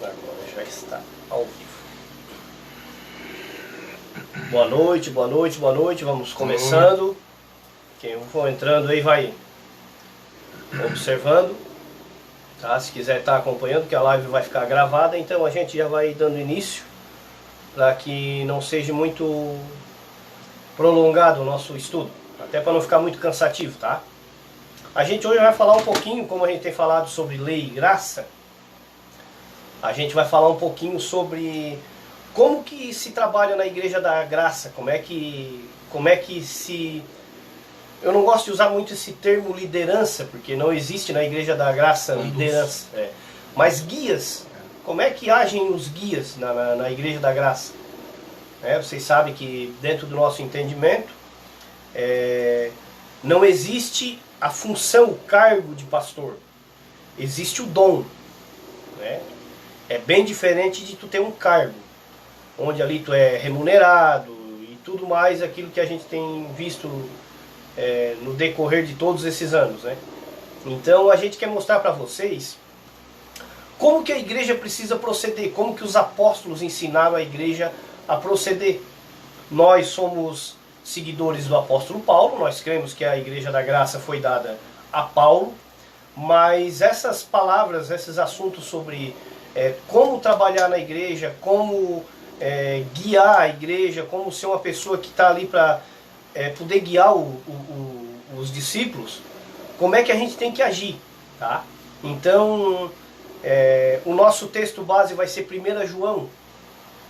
Agora já está ao vivo. Boa noite, boa noite, boa noite. Vamos começando. Quem for entrando aí vai observando. Tá? Se quiser estar acompanhando, que a live vai ficar gravada, então a gente já vai dando início para que não seja muito prolongado o nosso estudo, até para não ficar muito cansativo, tá? A gente hoje vai falar um pouquinho, como a gente tem falado sobre lei e graça, a gente vai falar um pouquinho sobre como que se trabalha na Igreja da Graça, como é que se... Eu não gosto de usar muito esse termo liderança, porque não existe na Igreja da Graça liderança, mas guias, como é que agem os guias na Igreja da Graça? Vocês sabem que dentro do nosso entendimento não existe a função, o cargo de pastor, existe o dom, né? É bem diferente de tu ter um cargo, onde ali tu é remunerado e tudo mais, aquilo que a gente tem visto no decorrer de todos esses anos, né? Então a gente quer mostrar para vocês como que a igreja precisa proceder, como que os apóstolos ensinaram a igreja a proceder. Nós somos seguidores do apóstolo Paulo, nós cremos que a Igreja da Graça foi dada a Paulo, mas essas palavras, esses assuntos sobre como trabalhar na igreja, como guiar a igreja, como ser uma pessoa que está ali para poder guiar os discípulos, como é que a gente tem que agir, tá? Então, o nosso texto base vai ser 1 João,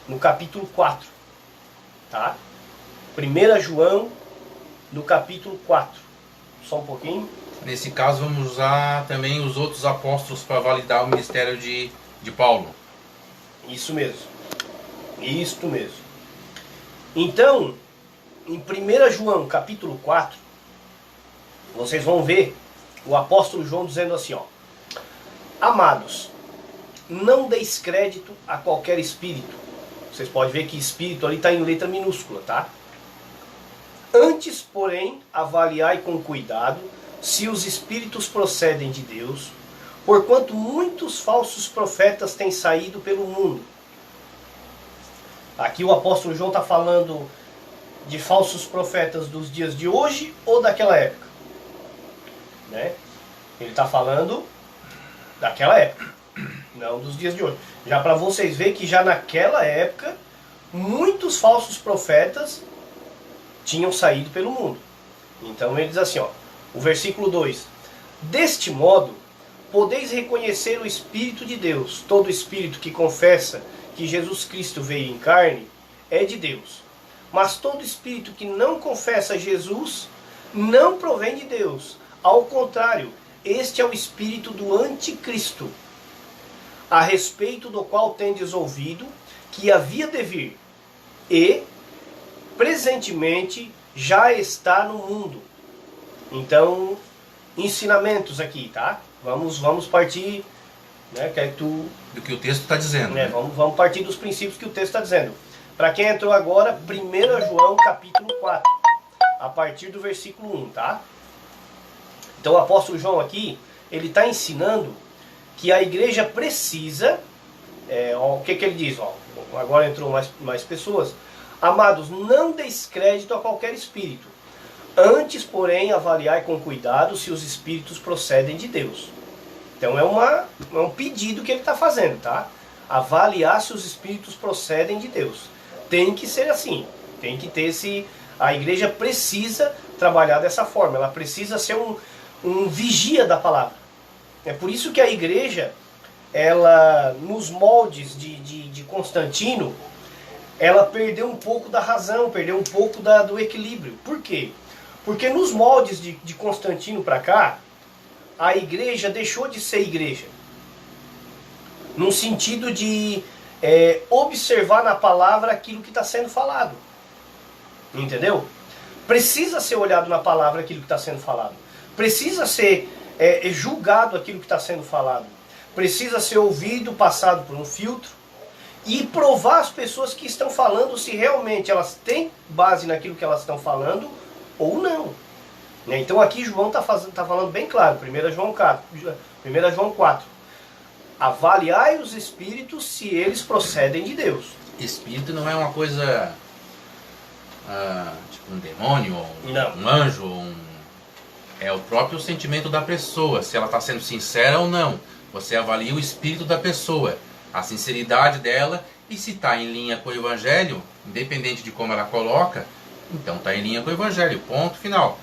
no capítulo 4, tá? 1 João, no capítulo 4. Só um pouquinho. Nesse caso, vamos usar também os outros apóstolos para validar o ministério de Paulo. Isso mesmo. Isto mesmo. Então, em 1 João, capítulo 4, vocês vão ver o apóstolo João dizendo assim, ó: Amados, não deis crédito a qualquer espírito. Vocês podem ver que espírito ali está em letra minúscula, tá? Antes, porém, avaliai com cuidado se os espíritos procedem de Deus, porquanto muitos falsos profetas têm saído pelo mundo. Aqui o apóstolo João está falando de falsos profetas dos dias de hoje ou daquela época, né? Ele está falando daquela época, não dos dias de hoje. Já para vocês verem que já naquela época muitos falsos profetas tinham saído pelo mundo. Então ele diz assim, ó, o versículo 2: Deste modo, podeis reconhecer o Espírito de Deus. Todo espírito que confessa que Jesus Cristo veio em carne é de Deus. Mas todo espírito que não confessa Jesus não provém de Deus. Ao contrário, este é o espírito do anticristo, a respeito do qual tendes ouvido que havia de vir, e presentemente já está no mundo. Então, ensinamentos aqui, tá? Vamos partir, né, do que o texto está dizendo. Né? Vamos partir dos princípios que o texto está dizendo. Para quem entrou agora, 1 João capítulo 4, a partir do versículo 1, tá? Então o apóstolo João aqui, ele está ensinando que a igreja precisa, o que ele diz? Ó, agora entrou mais pessoas. Amados, não deis crédito a qualquer espírito. Antes, porém, avaliai com cuidado se os espíritos procedem de Deus. Então é um pedido que ele está fazendo, tá? Avaliar se os espíritos procedem de Deus. Tem que ser assim. Tem que ter a igreja precisa trabalhar dessa forma. Ela precisa ser um vigia da palavra. É por isso que a igreja, ela, nos moldes de Constantino, ela perdeu um pouco da razão, perdeu um pouco do equilíbrio. Por quê? Porque nos moldes de Constantino para cá, a igreja deixou de ser igreja. No sentido de observar na palavra aquilo que está sendo falado. Entendeu? Precisa ser olhado na palavra aquilo que está sendo falado. Precisa ser julgado aquilo que está sendo falado. Precisa ser ouvido, passado por um filtro. E provar as pessoas que estão falando se realmente elas têm base naquilo que elas estão falando ou não. Então aqui João está falando bem claro, 1 João 4. avaliai os espíritos se eles procedem de Deus. Espírito não é uma coisa tipo um demônio, ou Não. um anjo, é o próprio sentimento da pessoa, se ela está sendo sincera ou não. Você avalia o espírito da pessoa, a sinceridade dela, e se está em linha com o Evangelho, independente de como ela coloca, então está em linha com o Evangelho, ponto final.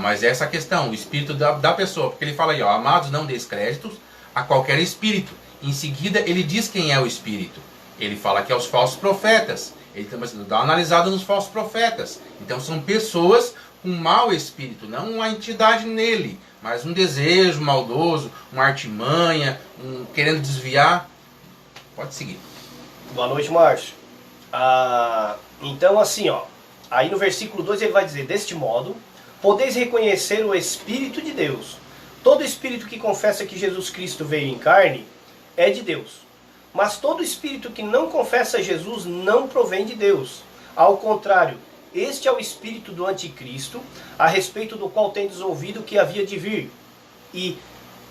Mas essa questão, o espírito da pessoa, porque ele fala aí, ó, amados, não deis créditos a qualquer espírito. Em seguida ele diz quem é o espírito. Ele fala que é os falsos profetas. Ele também dá uma analisada nos falsos profetas. Então são pessoas com mau espírito, não uma entidade nele, mas um desejo maldoso, uma artimanha, querendo desviar. Pode seguir. Boa noite, Márcio. Então assim, ó, aí no versículo 2 ele vai dizer, deste modo, podeis reconhecer o Espírito de Deus. Todo espírito que confessa que Jesus Cristo veio em carne é de Deus. Mas todo espírito que não confessa Jesus não provém de Deus. Ao contrário, este é o espírito do anticristo, a respeito do qual tendes ouvido que havia de vir, e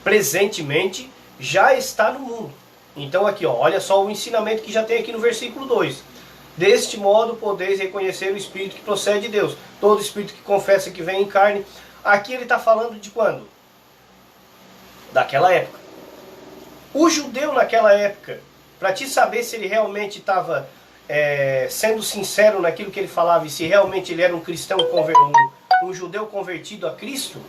presentemente já está no mundo. Então aqui, ó, olha só o ensinamento que já tem aqui no versículo 2. Deste modo podeis reconhecer o espírito que procede de Deus. Todo espírito que confessa que vem em carne. Aqui ele está falando de quando? Daquela época. O judeu naquela época, para te saber se ele realmente estava sendo sincero naquilo que ele falava e se realmente ele era um cristão, um judeu convertido a Cristo,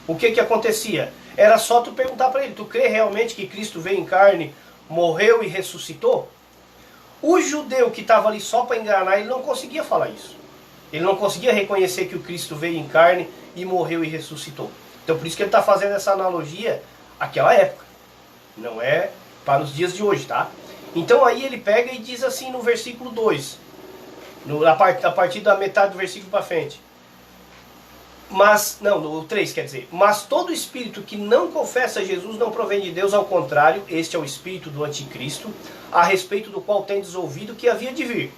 o que que acontecia? Era só tu perguntar para ele, tu crê realmente que Cristo veio em carne, morreu e ressuscitou? O judeu que estava ali só para enganar, ele não conseguia falar isso. Ele não conseguia reconhecer que o Cristo veio em carne e morreu e ressuscitou. Então por isso que ele está fazendo essa analogia àquela época. Não é para os dias de hoje, tá? Então aí ele pega e diz assim no versículo 2, a partir da metade do versículo para frente. Mas, não, no 3 quer dizer, mas todo espírito que não confessa Jesus não provém de Deus, ao contrário, este é o espírito do anticristo, a respeito do qual tendes ouvido que havia de vir.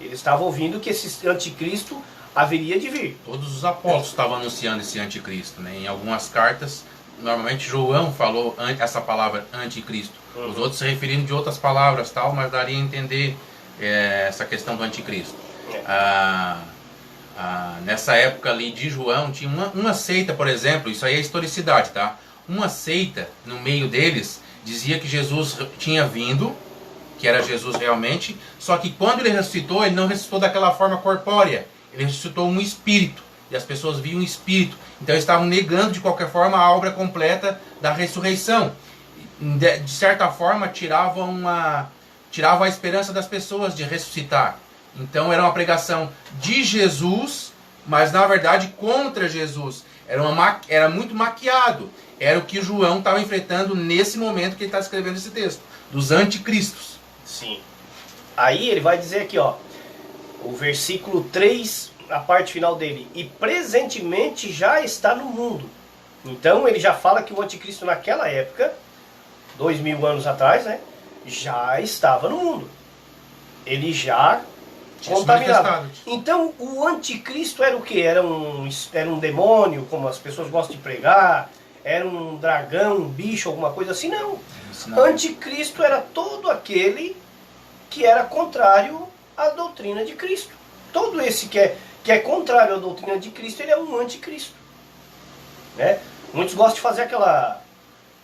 Ele estava ouvindo que esse anticristo haveria de vir. Todos os apóstolos estavam anunciando esse anticristo, né? Em algumas cartas, normalmente João falou essa palavra anticristo. Os outros se referindo de outras palavras, tal, mas daria a entender essa questão do anticristo. Nessa época ali de João, tinha uma seita, por exemplo, isso aí é historicidade, tá? Uma seita, no meio deles, dizia que Jesus tinha vindo, que era Jesus realmente, só que quando ele ressuscitou, ele não ressuscitou daquela forma corpórea, ele ressuscitou um espírito, e as pessoas viam um espírito. Então eles estavam negando de qualquer forma a obra completa da ressurreição. De certa forma tiravam a esperança das pessoas de ressuscitar. Então era uma pregação de Jesus, mas na verdade contra Jesus. Era muito maquiado. Era o que João estava enfrentando nesse momento que ele está escrevendo esse texto, dos anticristos. Sim. Aí ele vai dizer aqui, ó, o versículo 3, a parte final dele, e presentemente já está no mundo. Então ele já fala que o anticristo naquela época, 2000 anos atrás, né, já estava no mundo. Ele já contaminado. Então o anticristo era o que? Era um demônio, como as pessoas gostam de pregar? Era um dragão, um bicho, alguma coisa assim? Não. Anticristo era todo aquele que era contrário à doutrina de Cristo. Todo esse que é contrário à doutrina de Cristo, ele é um anticristo. Né? Muitos gostam de fazer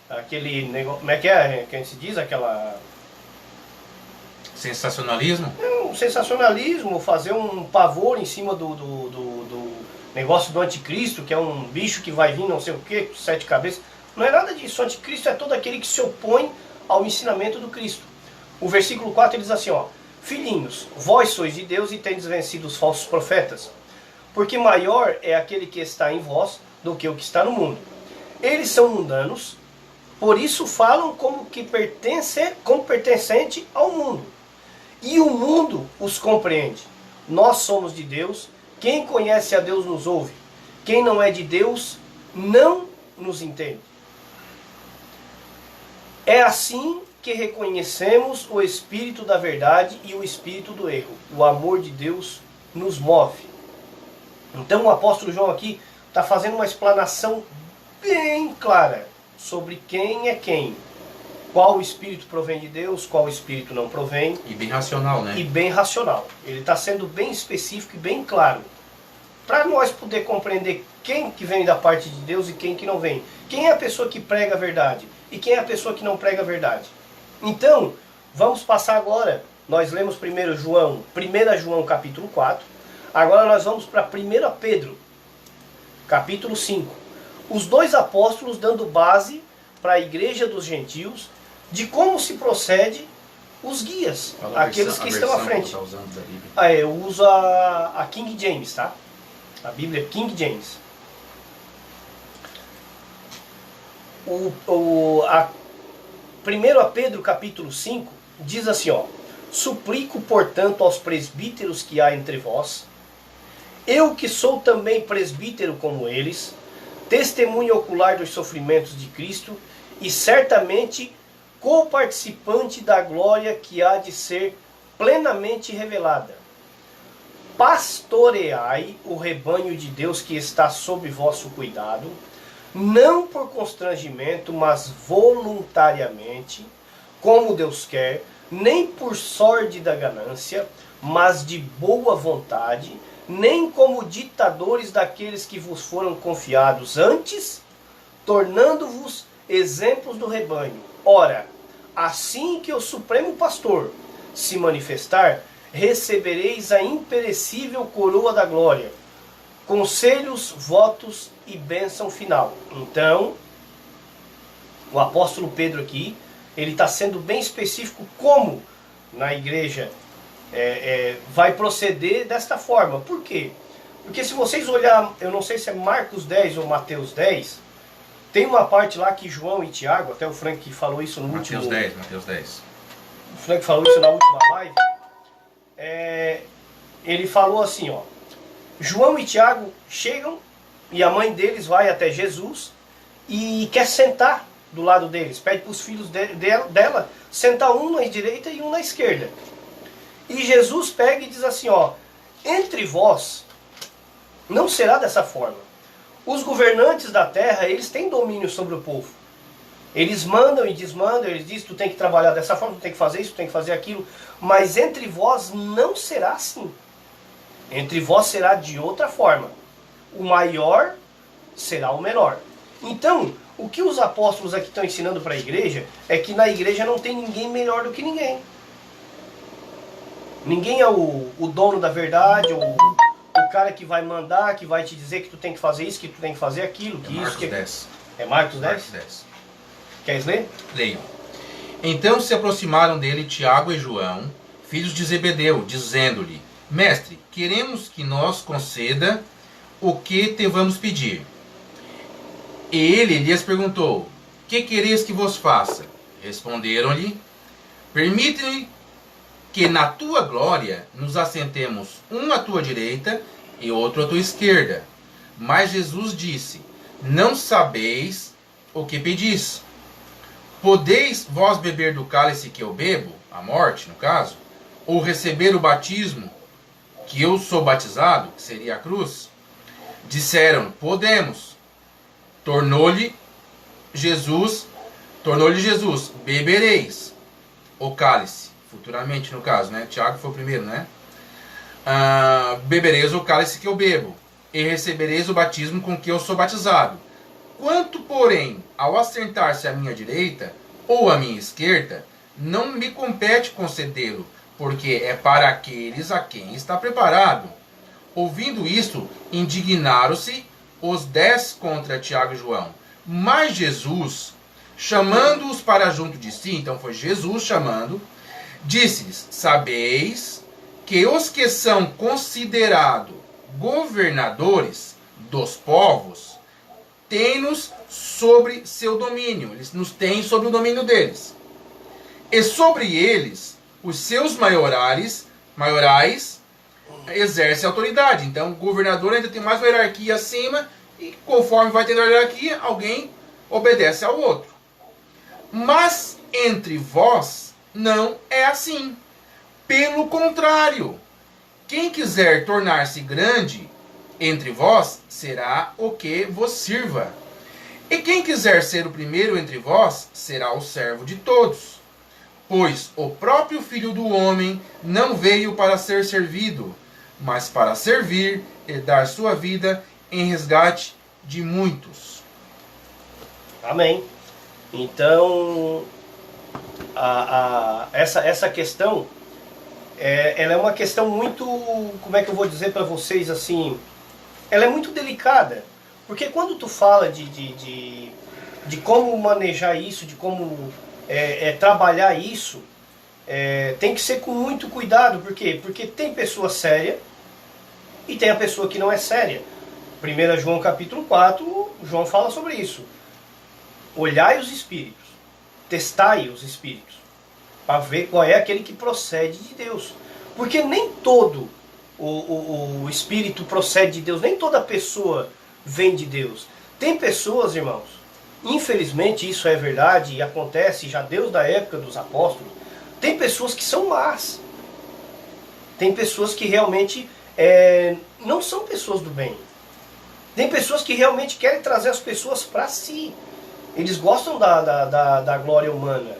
aquele negócio, como é que a gente diz? Sensacionalismo? Um sensacionalismo, fazer um pavor em cima do negócio do anticristo, que é um bicho que vai vir não sei o que, 7 cabeças. Não é nada disso. O anticristo é todo aquele que se opõe ao ensinamento do Cristo. O versículo 4 ele diz assim, ó, filhinhos, vós sois de Deus e tendes vencido os falsos profetas, porque maior é aquele que está em vós do que o que está no mundo. Eles são mundanos, por isso falam como pertencente ao mundo. E o mundo os compreende. Nós somos de Deus, quem conhece a Deus nos ouve. Quem não é de Deus não nos entende. É assim que reconhecemos o espírito da verdade e o espírito do erro. O amor de Deus nos move. Então o apóstolo João aqui está fazendo uma explanação bem clara sobre quem é quem. qual espírito provém de Deus, qual espírito não provém. E bem racional, né? E bem racional. Ele está sendo bem específico e bem claro. Para nós poder compreender quem que vem da parte de Deus e quem que não vem. Quem é a pessoa que prega a verdade e quem é a pessoa que não prega a verdade. Então, vamos passar agora. Nós lemos primeiro João, 1 João capítulo 4. Agora nós vamos para 1 Pedro, capítulo 5. Os dois apóstolos dando base para a igreja dos gentios de como se procede os guias, aqueles que estão à frente. Eu uso a King James, tá? A Bíblia King James. 1 Pedro capítulo 5 diz assim, ó: suplico, portanto, aos presbíteros que há entre vós, eu que sou também presbítero como eles, testemunha ocular dos sofrimentos de Cristo e certamente co-participante da glória que há de ser plenamente revelada. Pastoreai o rebanho de Deus que está sob vosso cuidado, não por constrangimento, mas voluntariamente, como Deus quer, nem por sórdida ganância, mas de boa vontade, nem como ditadores daqueles que vos foram confiados antes, tornando-vos exemplos do rebanho. Ora, assim que o Supremo Pastor se manifestar, recebereis a imperecível coroa da glória, conselhos, votos e bênção final. Então, o apóstolo Pedro aqui, ele está sendo bem específico como na igreja vai proceder desta forma. Por quê? Porque se vocês olhar, eu não sei se é Marcos 10 ou Mateus 10, tem uma parte lá que João e Tiago, até o Frank falou isso no último... Mateus 10. O Frank falou isso na última live. Ele falou assim, ó: João e Tiago chegam e a mãe deles vai até Jesus e quer sentar do lado deles. Pede para os filhos dela sentar um na direita e um na esquerda. E Jesus pega e diz assim, ó: entre vós não será dessa forma. Os governantes da terra, eles têm domínio sobre o povo. Eles mandam e desmandam, eles dizem, tu tem que trabalhar dessa forma, tu tem que fazer isso, tu tem que fazer aquilo. Mas entre vós não será assim. Entre vós será de outra forma. O maior será o menor. Então, o que os apóstolos aqui estão ensinando para a igreja é que na igreja não tem ninguém melhor do que ninguém. Ninguém é o dono da verdade, o cara que vai mandar, que vai te dizer que tu tem que fazer isso, que tu tem que fazer aquilo, que isso, que... É Marcos 10? Marcos 10. Queres ler? Leio. Então se aproximaram dele Tiago e João, filhos de Zebedeu, dizendo-lhe: Mestre, queremos que nos conceda o que te vamos pedir. E ele lhes perguntou: que quereis que vos faça? Responderam-lhe: permite-me que na tua glória nos assentemos um à tua direita e outro à tua esquerda. Mas Jesus disse: não sabeis o que pedis. Podeis vós beber do cálice que eu bebo, a morte no caso, ou receber o batismo que eu sou batizado, que seria a cruz? Disseram: podemos. Tornou-lhe Jesus, bebereis o cálice, futuramente no caso, né? Tiago foi o primeiro, né? Bebereis o cálice que eu bebo, e recebereis o batismo com que eu sou batizado. Quanto, porém, ao assentar-se à minha direita ou à minha esquerda, não me compete concedê-lo, porque é para aqueles a quem está preparado. Ouvindo isto, indignaram-se os 10 contra Tiago e João. Mas Jesus, chamando-os para junto de si, então foi Jesus chamando, disse-lhes: sabeis que os que são considerados governadores dos povos têm-nos sobre seu domínio. Eles nos têm sobre o domínio deles. E sobre eles, os seus maiorais exercem autoridade. Então, o governador ainda tem mais uma hierarquia acima, e conforme vai tendo a hierarquia, alguém obedece ao outro. Mas entre vós não é assim. Pelo contrário, quem quiser tornar-se grande entre vós será o que vos sirva. E quem quiser ser o primeiro entre vós, será o servo de todos. Pois o próprio Filho do Homem não veio para ser servido, mas para servir e dar sua vida em resgate de muitos. Amém. Então, essa questão, ela é uma questão muito, como é que eu vou dizer para vocês assim, ela é muito delicada. Porque quando tu fala de como manejar isso, de como trabalhar isso, tem que ser com muito cuidado. Por quê? Porque tem pessoa séria e tem a pessoa que não é séria. 1 João capítulo 4, João fala sobre isso. Olhai os espíritos, testai os espíritos, para ver qual é aquele que procede de Deus. Porque nem todo o espírito procede de Deus, nem toda pessoa vem de Deus. Tem pessoas, irmãos, infelizmente isso é verdade e acontece já desde da época dos apóstolos, tem pessoas que são más. Tem pessoas que realmente não são pessoas do bem. Tem pessoas que realmente querem trazer as pessoas para si. Eles gostam da glória humana.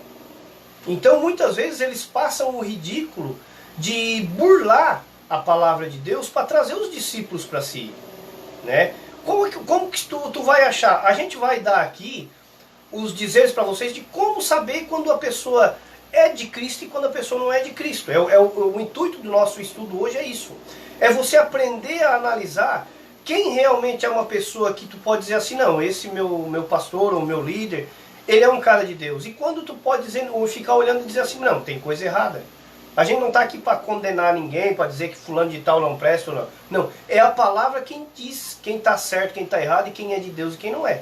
Então muitas vezes eles passam o ridículo de burlar a palavra de Deus para trazer os discípulos para si, né? Como que tu vai achar? A gente vai dar aqui os dizeres para vocês de como saber quando a pessoa é de Cristo e quando a pessoa não é de Cristo. O intuito do nosso estudo hoje é isso. É você aprender a analisar quem realmente é uma pessoa que tu pode dizer assim, não, esse meu pastor ou meu líder, ele é um cara de Deus. E quando tu pode dizer, ou ficar olhando e dizer assim, não, tem coisa errada. A gente não está aqui para condenar ninguém, para dizer que fulano de tal não presta ou não. Não, é a palavra quem diz quem está certo, quem está errado e quem é de Deus e quem não é.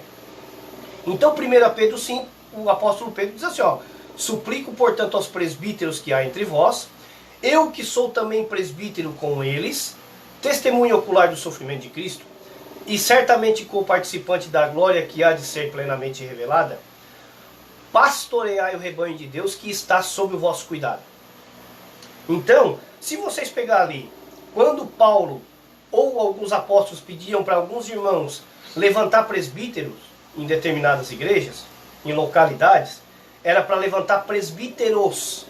Então 1 Pedro 5, o apóstolo Pedro diz assim, ó, suplico portanto aos presbíteros que há entre vós, eu que sou também presbítero com eles, testemunho ocular do sofrimento de Cristo, e certamente co-participante da glória que há de ser plenamente revelada, pastoreai o rebanho de Deus que está sob o vosso cuidado. Então, se vocês pegar ali, quando Paulo ou alguns apóstolos pediam para alguns irmãos levantar presbíteros em determinadas igrejas, em localidades, era para levantar presbíteros.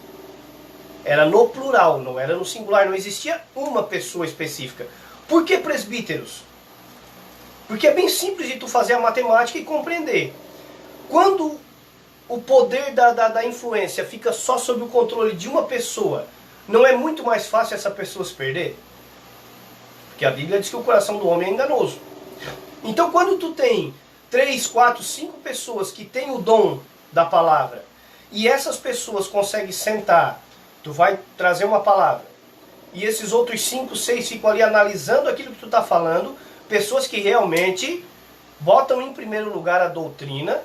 Era no plural, não era no singular, não existia uma pessoa específica. Por que presbíteros? Porque é bem simples de tu fazer a matemática e compreender. Quando o poder da influência fica só sob o controle de uma pessoa, não é muito mais fácil essa pessoa se perder? Porque a Bíblia diz que o coração do homem é enganoso. Então quando tu tem 3, 4, 5 pessoas que têm o dom da palavra, e essas pessoas conseguem sentar, tu vai trazer uma palavra, e esses outros 5, 6 ficam ali analisando aquilo que tu está falando, pessoas que realmente botam em primeiro lugar a doutrina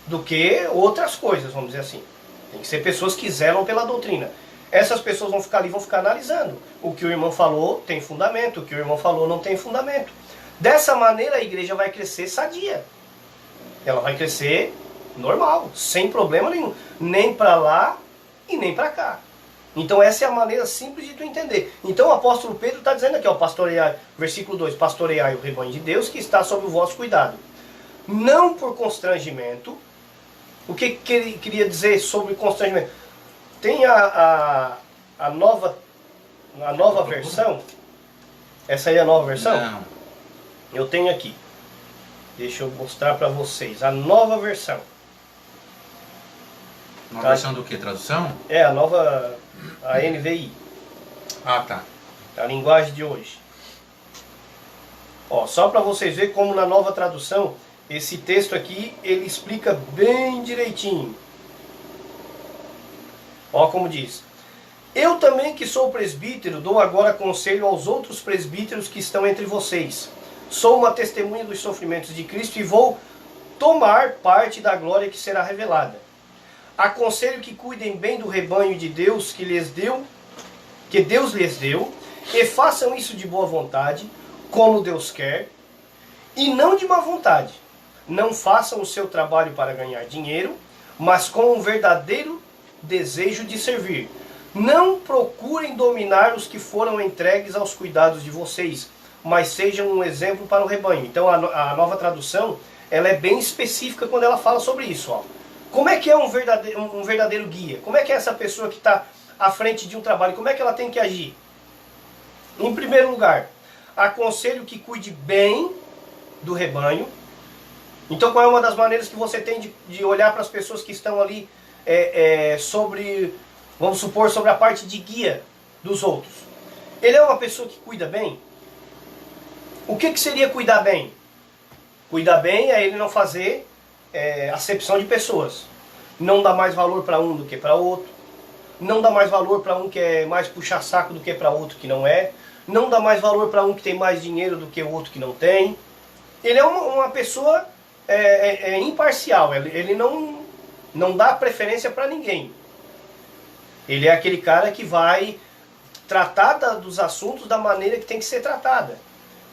do que outras coisas, vamos dizer assim. Tem que ser pessoas que zelam pela doutrina. Essas pessoas vão ficar ali, vão ficar analisando. O que o irmão falou tem fundamento, o que o irmão falou não tem fundamento. Dessa maneira a igreja vai crescer sadia. Ela vai crescer normal, sem problema nenhum. Nem para lá e nem para cá. Então essa é a maneira simples de tu entender. Então o apóstolo Pedro está dizendo aqui, ó, pastoreai, versículo 2, pastoreai o rebanho de Deus que está sob o vosso cuidado. Não por constrangimento. O que ele queria dizer sobre constrangimento? Tem a nova versão. Essa aí é a nova versão? Não. Eu tenho aqui. Deixa eu mostrar para vocês. A nova versão. Nova versão do que? Tradução? É, a nova... A NVI. Ah, tá. A linguagem de hoje. Ó, só para vocês verem como na nova tradução, esse texto aqui, ele explica bem direitinho. Ó como diz. Eu também que sou presbítero, dou agora conselho aos outros presbíteros que estão entre vocês. Sou uma testemunha dos sofrimentos de Cristo e vou tomar parte da glória que será revelada. Aconselho que cuidem bem do rebanho de Deus que Deus lhes deu, e façam isso de boa vontade, como Deus quer, e não de má vontade. Não façam o seu trabalho para ganhar dinheiro, mas com um verdadeiro desejo de servir. Não procurem dominar os que foram entregues aos cuidados de vocês, mas sejam um exemplo para o rebanho. Então a nova tradução, ela é bem específica quando ela fala sobre isso. Ó. Como é que é um verdadeiro guia? Como é que é essa pessoa que está à frente de um trabalho? Como é que ela tem que agir? Em primeiro lugar, aconselho que cuide bem do rebanho. Então qual é uma das maneiras que você tem de olhar para as pessoas que estão ali sobre, vamos supor, sobre a parte de guia dos outros? Ele é uma pessoa que cuida bem? O que seria cuidar bem? Cuidar bem é ele não fazer acepção de pessoas. Não dá mais valor para um do que para outro. Não dá mais valor para um que é mais puxar saco do que para outro que não é. Não dá mais valor para um que tem mais dinheiro do que o outro que não tem. Ele é uma pessoa imparcial. Ele não dá preferência para ninguém. Ele é aquele cara que vai tratar dos assuntos da maneira que tem que ser tratada.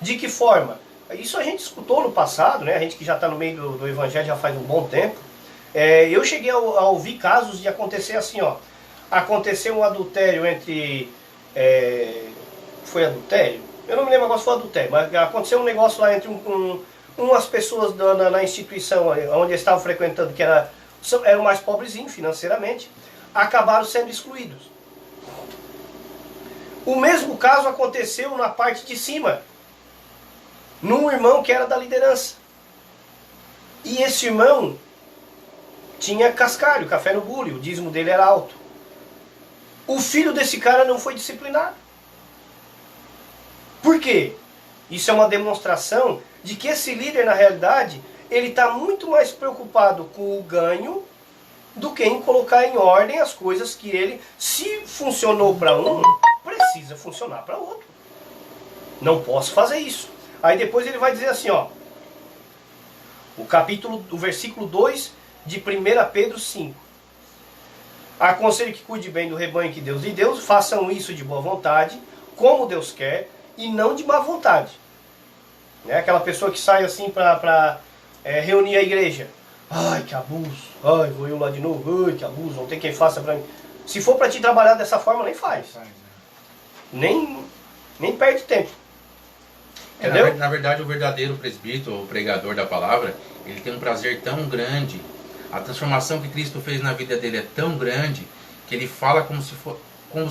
De que forma? Isso a gente escutou no passado, né? A gente que já está no meio do evangelho já faz um bom tempo. Eu cheguei a ouvir casos de acontecer assim, ó. Aconteceu um adultério entre... foi adultério? Eu não me lembro agora se foi adultério, mas aconteceu um negócio lá entre umas pessoas na instituição onde eles estavam frequentando, que eram mais pobrezinhos financeiramente, acabaram sendo excluídos. O mesmo caso aconteceu na parte de cima, num irmão que era da liderança. E esse irmão tinha cascalho, café no bule, o dízimo dele era alto. O filho desse cara não foi disciplinado. Por quê? Isso é uma demonstração de que esse líder, na realidade, ele está muito mais preocupado com o ganho do que em colocar em ordem as coisas que ele, se funcionou para um, precisa funcionar para outro. Não posso fazer isso. Aí depois ele vai dizer assim, ó, o versículo 2 de 1 Pedro 5. Aconselho que cuide bem do rebanho que Deus lhe deu, façam isso de boa vontade, como Deus quer, e não de má vontade. Aquela pessoa que sai assim para reunir a igreja. Ai, que abuso. Ai, vou eu lá de novo. Ai, que abuso. Não tem quem faça para mim. Se for para te trabalhar dessa forma, nem faz. Nem perde tempo. Entendeu? Na verdade, o verdadeiro presbítero, o pregador da palavra, ele tem um prazer tão grande. A transformação que Cristo fez na vida dele é tão grande que ele fala como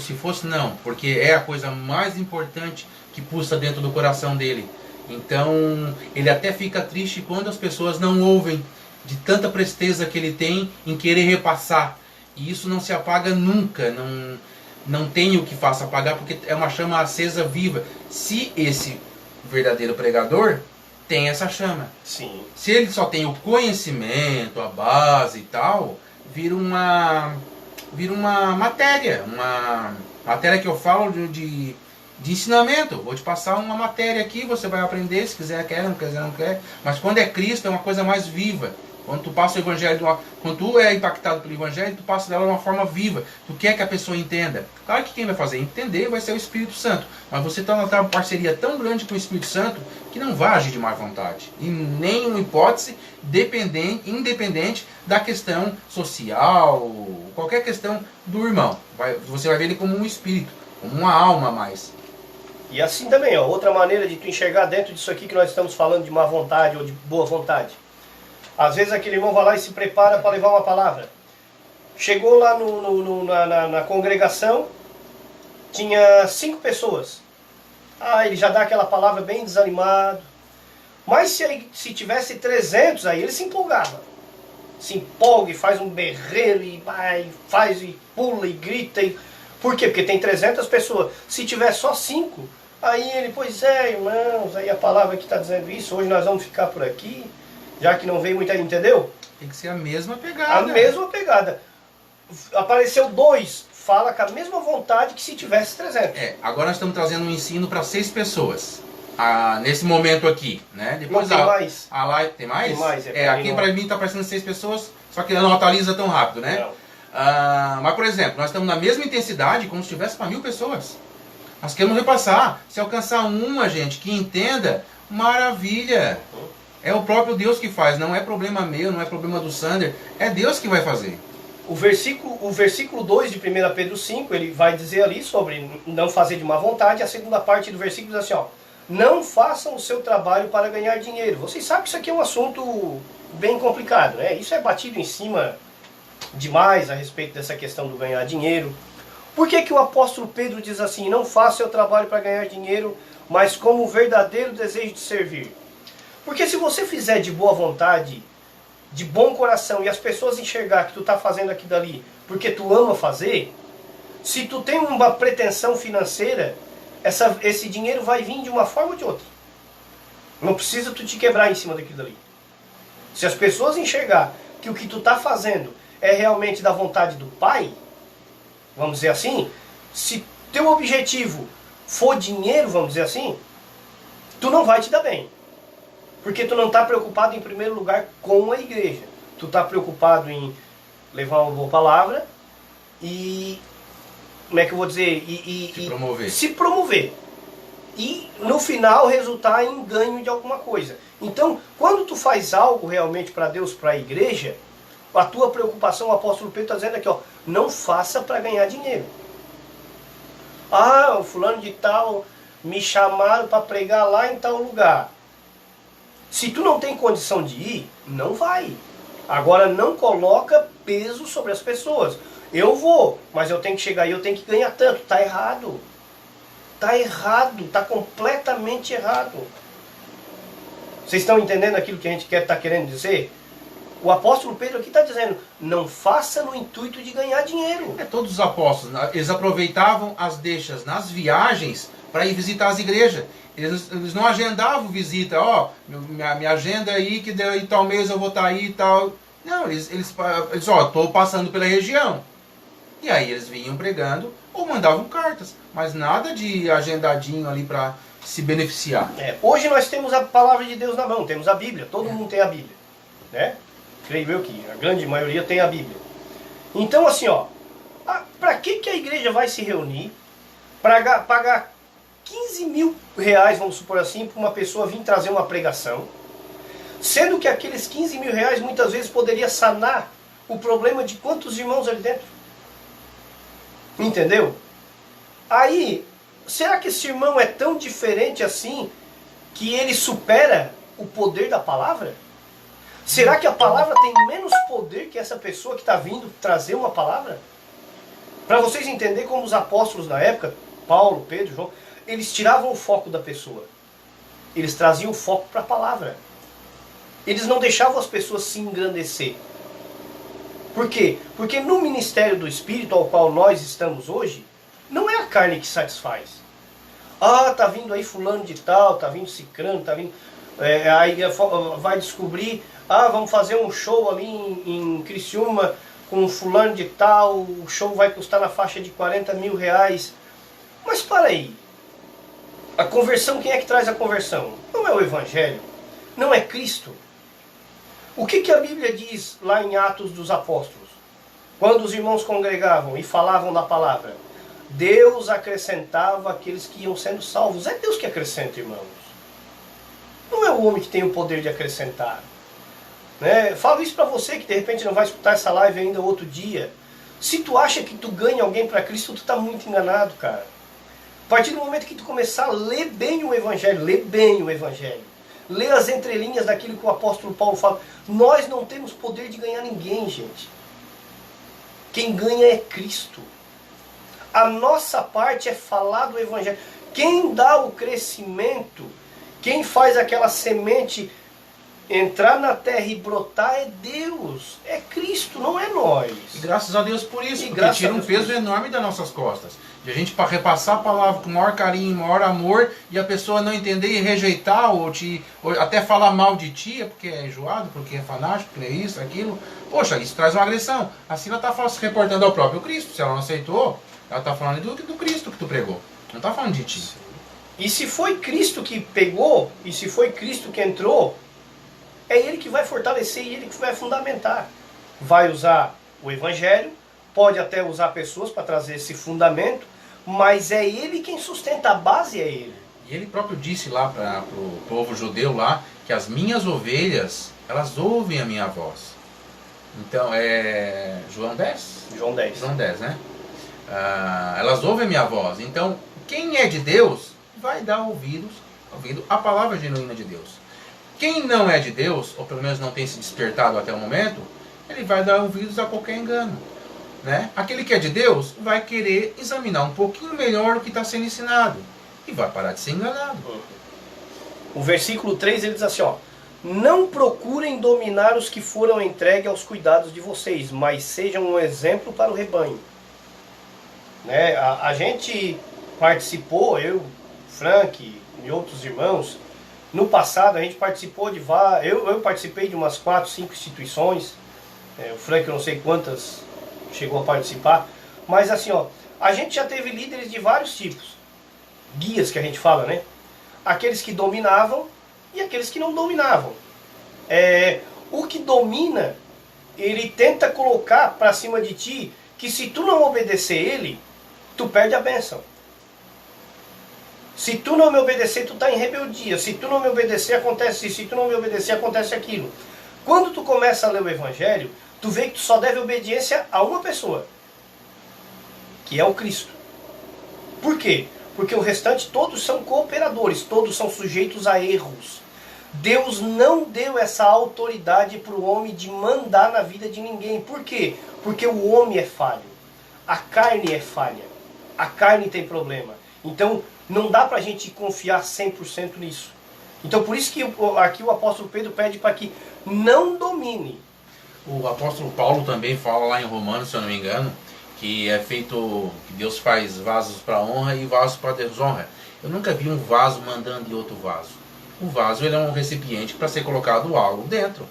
se fosse não, porque é a coisa mais importante que pulsa dentro do coração dele. Então, ele até fica triste quando as pessoas não ouvem de tanta presteza que ele tem em querer repassar. E isso não se apaga nunca, não tem o que faça apagar, porque é uma chama acesa viva. Se esse verdadeiro pregador tem essa chama. Sim. Se ele só tem o conhecimento, a base e tal, vira uma matéria. Uma matéria que eu falo de ensinamento. Vou te passar uma matéria aqui, você vai aprender, se quiser quer, não quiser não quer. Mas quando é Cristo é uma coisa mais viva. Quando tu passa o evangelho, quando tu é impactado pelo evangelho, tu passa dela de uma forma viva. Tu quer que a pessoa entenda. Claro que quem vai fazer entender vai ser o Espírito Santo. Mas você está numa parceria tão grande com o Espírito Santo que não vai agir de má vontade. Em nenhuma hipótese, independente da questão social, qualquer questão do irmão. Você vai ver ele como um espírito, como uma alma a mais. E assim também, ó, outra maneira de tu enxergar dentro disso aqui que nós estamos falando de má vontade ou de boa vontade. Às vezes aquele irmão vai lá e se prepara para levar uma palavra. Chegou lá na congregação, tinha 5 pessoas. Ele já dá aquela palavra bem desanimado. Mas se tivesse 300, aí ele se empolgava. Se empolga e faz um berreiro e faz e pula e grita. Por quê? Porque tem 300 pessoas. Se tiver só 5, aí ele, pois é, irmãos, aí a palavra que está dizendo isso, hoje nós vamos ficar por aqui. Já que não veio muita gente, entendeu? Tem que ser a mesma pegada. A mesma pegada. Apareceu 2, fala com a mesma vontade que se tivesse 300. Agora nós estamos trazendo um ensino para 6 pessoas. Nesse momento aqui, né? Depois não tem mais. A live tem mais? Tem mais. Aqui para mim está aparecendo 6 pessoas, só que não atualiza tão rápido, né? Mas, por exemplo, nós estamos na mesma intensidade como se tivesse para 1000 pessoas. Nós queremos repassar. Se alcançar uma, gente, que entenda, maravilha. É o próprio Deus que faz, não é problema meu, não é problema do Sander, é Deus que vai fazer. O versículo 2 de 1 Pedro 5, ele vai dizer ali sobre não fazer de má vontade, a segunda parte do versículo diz assim, ó, não façam o seu trabalho para ganhar dinheiro. Vocês sabem que isso aqui é um assunto bem complicado, né? Isso é batido em cima demais a respeito dessa questão do ganhar dinheiro. Por que que o apóstolo Pedro diz assim, não faça o seu trabalho para ganhar dinheiro, mas como o verdadeiro desejo de servir? Porque se você fizer de boa vontade, de bom coração, e as pessoas enxergar que tu está fazendo aquilo dali porque tu ama fazer, se tu tem uma pretensão financeira, esse dinheiro vai vir de uma forma ou de outra. Não precisa tu te quebrar em cima daquilo dali. Se as pessoas enxergar que o que tu está fazendo é realmente da vontade do Pai, vamos dizer assim, se teu objetivo for dinheiro, vamos dizer assim, tu não vai te dar bem. Porque tu não está preocupado em primeiro lugar com a igreja. Tu está preocupado em levar uma boa palavra e, como é que eu vou dizer? Se promover. E no final resultar em ganho de alguma coisa. Então, quando tu faz algo realmente para Deus, para a igreja, a tua preocupação, o apóstolo Pedro está dizendo aqui, ó, não faça para ganhar dinheiro. Ah, o fulano de tal me chamaram para pregar lá em tal lugar. Se tu não tem condição de ir, não vai. Agora não coloca peso sobre as pessoas. Eu vou, mas eu tenho que chegar aí, eu tenho que ganhar tanto. Tá errado. Tá errado, tá completamente errado. Vocês estão entendendo aquilo que a gente está querendo dizer? O apóstolo Pedro aqui está dizendo, não faça no intuito de ganhar dinheiro. Todos os apóstolos, eles aproveitavam as deixas nas viagens para ir visitar as igrejas. Eles não agendavam visita, ó, minha agenda aí, que daí tal mês eu vou estar aí e tal. Não, eles ó, estou passando pela região. E aí eles vinham pregando ou mandavam cartas, mas nada de agendadinho ali para se beneficiar. Hoje nós temos a palavra de Deus na mão, temos a Bíblia, todo mundo tem a Bíblia, né? Creio eu que a grande maioria tem a Bíblia. Então assim, ó, para que a igreja vai se reunir para pagar 15 mil reais, vamos supor assim, para uma pessoa vir trazer uma pregação, sendo que aqueles 15 mil reais muitas vezes poderia sanar o problema de quantos irmãos ali dentro? Entendeu? Aí, será que esse irmão é tão diferente assim que ele supera o poder da palavra? Será que a palavra tem menos poder que essa pessoa que está vindo trazer uma palavra? Para vocês entenderem como os apóstolos da época, Paulo, Pedro, João, eles tiravam o foco da pessoa. Eles traziam o foco para a palavra. Eles não deixavam as pessoas se engrandecer. Por quê? Porque no ministério do Espírito ao qual nós estamos hoje, não é a carne que satisfaz. Ah, tá vindo aí fulano de tal, tá vindo cicrano, tá vindo... aí vai descobrir, vamos fazer um show ali em Criciúma com fulano de tal, o show vai custar na faixa de 40 mil reais. Mas para aí, a conversão, quem é que traz a conversão? Não é o Evangelho, não é Cristo. O que a Bíblia diz lá em Atos dos Apóstolos? Quando os irmãos congregavam e falavam da palavra, Deus acrescentava aqueles que iam sendo salvos. É Deus que acrescenta, irmãos. Não é o homem que tem o poder de acrescentar. Né? Falo isso para você que de repente não vai escutar essa live ainda outro dia. Se tu acha que tu ganha alguém para Cristo, tu está muito enganado, cara. A partir do momento que tu começar a ler bem o Evangelho, lê as entrelinhas daquilo que o apóstolo Paulo fala. Nós não temos poder de ganhar ninguém, gente. Quem ganha é Cristo. A nossa parte é falar do Evangelho. Quem dá o crescimento, quem faz aquela semente entrar na terra e brotar é Deus. É Cristo, não é nós. E graças a Deus por isso, porque tira um peso enorme das nossas costas. De a gente repassar a palavra com maior carinho, maior amor, e a pessoa não entender e rejeitar, ou até falar mal de ti, porque é enjoado, porque é fanático, porque é isso, aquilo. Poxa, isso traz uma agressão. Assim ela está se reportando ao próprio Cristo. Se ela não aceitou, ela está falando do Cristo que tu pregou. Não está falando de ti. E se foi Cristo que pegou, e se foi Cristo que entrou, é Ele que vai fortalecer e Ele que vai fundamentar. Vai usar o Evangelho, pode até usar pessoas para trazer esse fundamento, mas é Ele quem sustenta, a base é Ele. E Ele próprio disse lá para o povo judeu lá, que as minhas ovelhas, elas ouvem a minha voz. Então, é João 10? João 10. João 10, né? Elas ouvem a minha voz. Então, quem é de Deus vai dar ouvidos ouvindo a palavra genuína de Deus. Quem não é de Deus, ou pelo menos não tem se despertado até o momento, ele vai dar ouvidos a qualquer engano. Né? Aquele que é de Deus vai querer examinar um pouquinho melhor o que está sendo ensinado e vai parar de ser enganado. O versículo 3 ele diz assim, ó: não procurem dominar os que foram entregues aos cuidados de vocês, mas sejam um exemplo para o rebanho. Né? A gente participou, eu, Frank e outros irmãos, no passado a gente participou de várias, eu participei de umas 4, 5 instituições, o Frank eu não sei quantas chegou a participar, mas assim, ó, a gente já teve líderes de vários tipos, guias que a gente fala, né? Aqueles que dominavam e aqueles que não dominavam. O que domina, ele tenta colocar para cima de ti que se tu não obedecer ele, tu perde a bênção. Se tu não me obedecer, tu está em rebeldia. Se tu não me obedecer, acontece isso. Se tu não me obedecer, acontece aquilo. Quando tu começa a ler o Evangelho, tu vê que tu só deve obediência a uma pessoa, que é o Cristo. Por quê? Porque o restante todos são cooperadores, todos são sujeitos a erros. Deus não deu essa autoridade para o homem de mandar na vida de ninguém. Por quê? Porque o homem é falho. A carne é falha. A carne tem problema. Então não dá para a gente confiar 100% nisso. Então por isso que aqui o apóstolo Pedro pede para que não domine. O apóstolo Paulo também fala lá em Romanos, se eu não me engano, que é feito, que Deus faz vasos para honra e vasos para desonra. Eu nunca vi um vaso mandando em outro vaso. O vaso ele é um recipiente para ser colocado algo dentro.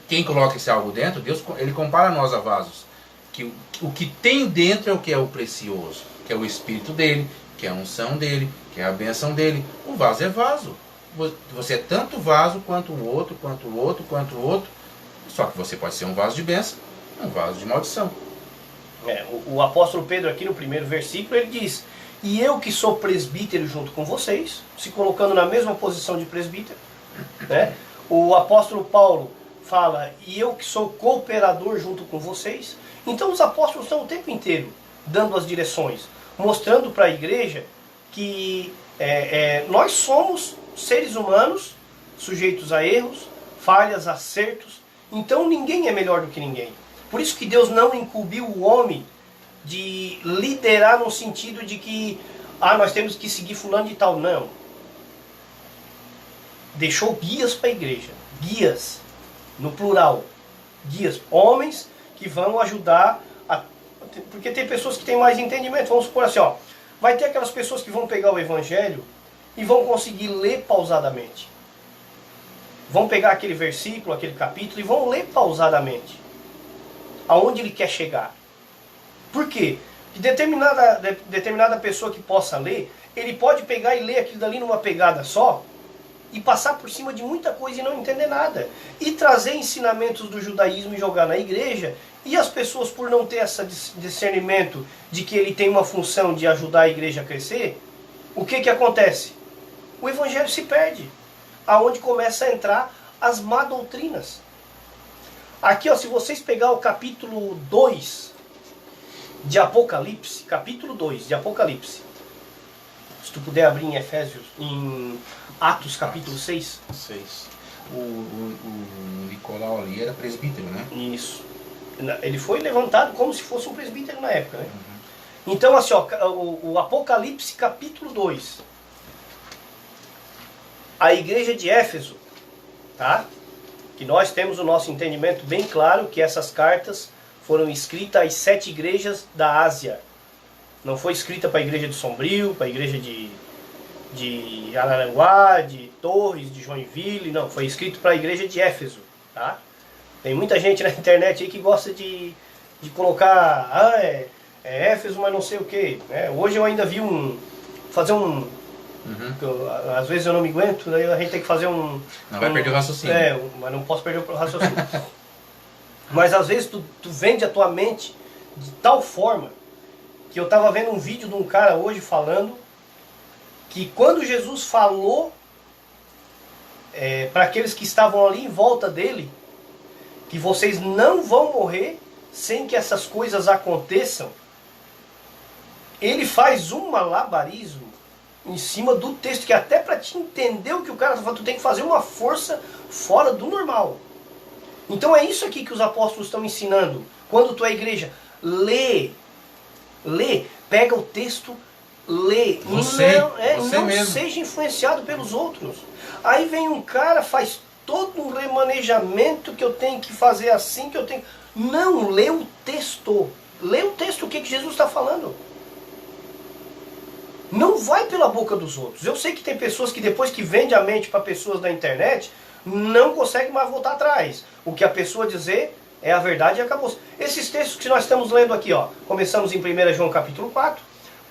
Quem coloca esse algo dentro, Deus ele compara nós a vasos. Que o que tem dentro é o que é o precioso, que é o Espírito dele, que é a unção dele, que é a bênção dele. O vaso é vaso. Você é tanto vaso quanto o outro, quanto o outro, quanto o outro. Só que você pode ser um vaso de bênção, um vaso de maldição. O apóstolo Pedro aqui no primeiro versículo ele diz: e eu que sou presbítero junto com vocês, se colocando na mesma posição de presbítero, né? O apóstolo Paulo fala: e eu que sou cooperador junto com vocês. Então os apóstolos estão o tempo inteiro dando as direções, mostrando para a igreja que nós somos seres humanos sujeitos a erros, falhas, acertos. Então ninguém é melhor do que ninguém. Por isso que Deus não incumbiu o homem de liderar no sentido de que nós temos que seguir fulano de tal. Não. Deixou guias para a igreja. Guias, no plural. Guias, homens que vão ajudar. Porque tem pessoas que têm mais entendimento. Vamos supor assim, ó, vai ter aquelas pessoas que vão pegar o evangelho e vão conseguir ler pausadamente. Vão pegar aquele versículo, aquele capítulo e vão ler pausadamente. Aonde ele quer chegar. Por quê? De determinada pessoa que possa ler, ele pode pegar e ler aquilo dali numa pegada só e passar por cima de muita coisa e não entender nada. E trazer ensinamentos do judaísmo e jogar na igreja, e as pessoas, por não ter esse discernimento de que ele tem uma função de ajudar a igreja a crescer, o que acontece? O evangelho se perde. Aonde começa a entrar as má doutrinas. Aqui, ó, se vocês pegar o capítulo 2 de Apocalipse, capítulo 2 de Apocalipse, se tu puder abrir em Efésios, em Atos capítulo 6. 6. O Nicolau ali era presbítero, né? Isso. Ele foi levantado como se fosse um presbítero na época, né? Uhum. Então, assim, ó, o Apocalipse capítulo 2. A igreja de Éfeso, tá? Que nós temos o nosso entendimento bem claro que essas cartas foram escritas às 7 igrejas da Ásia. Não foi escrita para a igreja de Sombrio, para a igreja de Araranguá, de Torres, de Joinville, não. Foi escrito para a igreja de Éfeso, tá? Tem muita gente na internet aí que gosta de colocar, Éfeso, mas não sei o que. Hoje eu ainda vi fazer um... Uhum. Às vezes eu não me aguento, daí a gente tem que fazer um... Não vai perder o raciocínio. Mas não posso perder o raciocínio. Mas às vezes tu vende a tua mente de tal forma que eu estava vendo um vídeo de um cara hoje falando que quando Jesus falou para aqueles que estavam ali em volta dele, que vocês não vão morrer sem que essas coisas aconteçam, ele faz um malabarismo em cima do texto, que até para te entender o que o cara está falando, tu tem que fazer uma força fora do normal. Então é isso aqui que os apóstolos estão ensinando. Quando tu é igreja, lê, pega o texto, lê. Não seja influenciado pelos outros. Aí vem um cara, faz todo um remanejamento que eu tenho que fazer assim, que eu tenho... Não, lê o texto. Lê o texto, o que Jesus está falando. Não vai pela boca dos outros. Eu sei que tem pessoas que depois que vende a mente para pessoas da internet, não conseguem mais voltar atrás. O que a pessoa dizer é a verdade e acabou. Esses textos que nós estamos lendo aqui, ó, começamos em 1 João capítulo 4,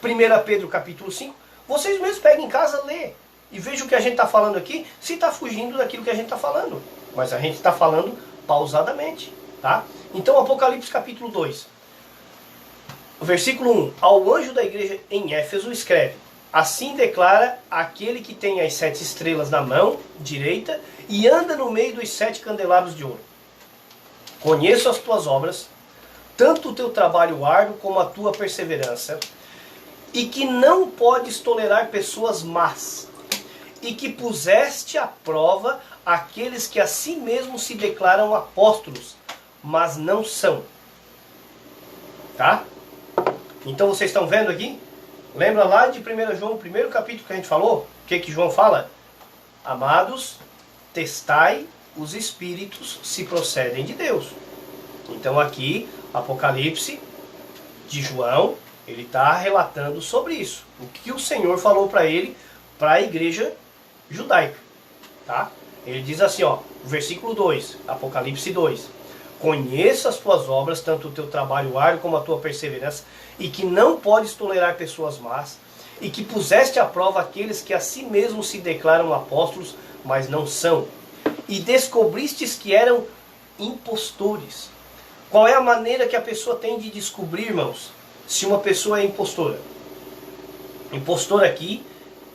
1 Pedro capítulo 5, vocês mesmos peguem em casa, lê. E veja o que a gente está falando aqui, se está fugindo daquilo que a gente está falando. Mas a gente está falando pausadamente. Tá? Então, Apocalipse capítulo 2. Versículo 1. Ao anjo da igreja em Éfeso escreve: assim declara aquele que tem as 7 estrelas na mão direita e anda no meio dos 7 candelabros de ouro. Conheço as tuas obras, tanto o teu trabalho árduo como a tua perseverança, e que não podes tolerar pessoas más, e que puseste à prova aqueles que a si mesmos se declaram apóstolos, mas não são. Tá? Então vocês estão vendo aqui? Lembra lá de 1 João, o primeiro capítulo que a gente falou? O que João fala? Amados, testai os espíritos se procedem de Deus. Então aqui, Apocalipse de João, ele está relatando sobre isso. O que o Senhor falou para ele, para a igreja judaica. Tá? Ele diz assim, ó, versículo 2, Apocalipse 2. Conheça as tuas obras, tanto o teu trabalho árduo como a tua perseverança, e que não podes tolerar pessoas más, e que puseste à prova aqueles que a si mesmos se declaram apóstolos, mas não são. E descobristes que eram impostores. Qual é a maneira que a pessoa tem de descobrir, irmãos, se uma pessoa é impostora? Impostor aqui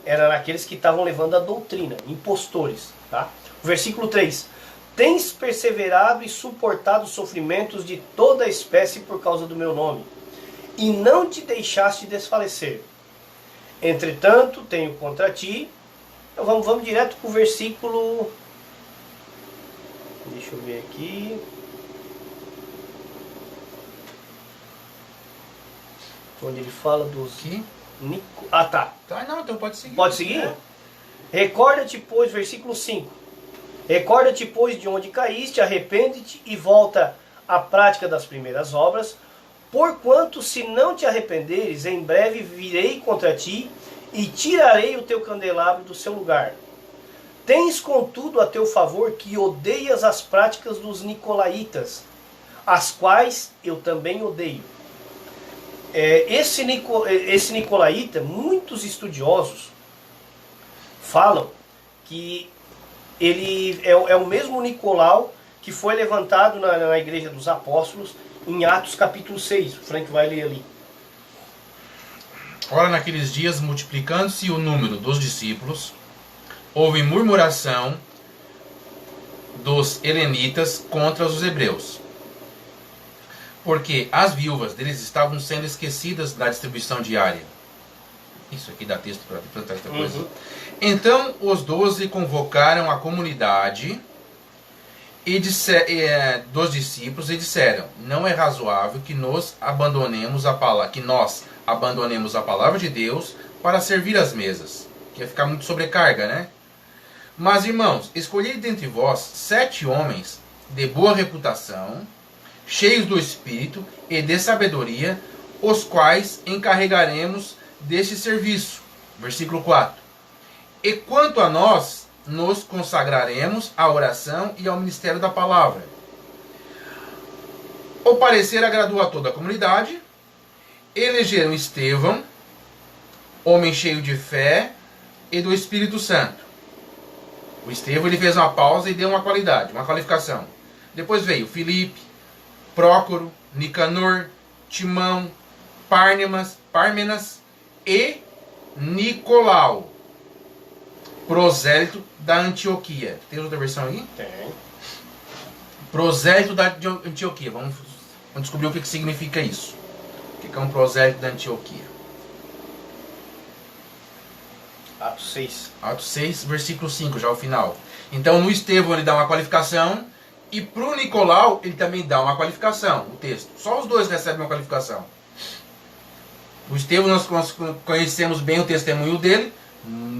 era naqueles que estavam levando a doutrina, impostores. Tá? Versículo 3. Tens perseverado e suportado sofrimentos de toda espécie por causa do meu nome, e não te deixaste desfalecer. Entretanto, tenho contra ti... Então vamos direto para o versículo... Deixa eu ver aqui... Onde ele fala dos... Ah, tá. Não, então pode seguir. Pode seguir? Recorda-te, pois, versículo 5. Recorda-te, pois, de onde caíste, arrepende-te e volta à prática das primeiras obras, porquanto, se não te arrependeres, em breve virei contra ti e tirarei o teu candelabro do seu lugar. Tens, contudo, a teu favor que odeias as práticas dos nicolaítas, as quais eu também odeio. Esse nicolaíta, muitos estudiosos falam que ele é o mesmo Nicolau que foi levantado na igreja dos apóstolos em Atos capítulo 6. O Frank vai ler ali. Ora, naqueles dias, multiplicando-se o número dos discípulos, houve murmuração dos helenitas contra os hebreus, porque as viúvas deles estavam sendo esquecidas da distribuição diária. Isso aqui dá texto para tanta coisa. Então os 12 convocaram a comunidade dos discípulos e disseram: não é razoável que nós abandonemos a palavra de Deus para servir as mesas, que ia ficar muito sobrecarga, né? Mas, irmãos, escolhei dentre vós 7 homens de boa reputação, cheios do Espírito e de sabedoria, os quais encarregaremos deste serviço. Versículo 4. E quanto a nós, nos consagraremos à oração e ao ministério da palavra. O parecer agradou a toda a comunidade. Elegeram Estevão, homem cheio de fé e do Espírito Santo. O Estevão, ele fez uma pausa e deu uma qualificação. Depois veio Filipe, Prócoro, Nicanor, Timão, Pármenas e Nicolau, prosélito da Antioquia. Tem outra versão aí? Tem. Prosélito da Antioquia. Vamos descobrir o que significa isso. O que é um prosélito da Antioquia? Atos 6. Atos 6, versículo 5, já o final. Então no Estevão ele dá uma qualificação e pro Nicolau ele também dá uma qualificação, o texto. Só os dois recebem uma qualificação. O Estevão nós conhecemos bem o testemunho dele,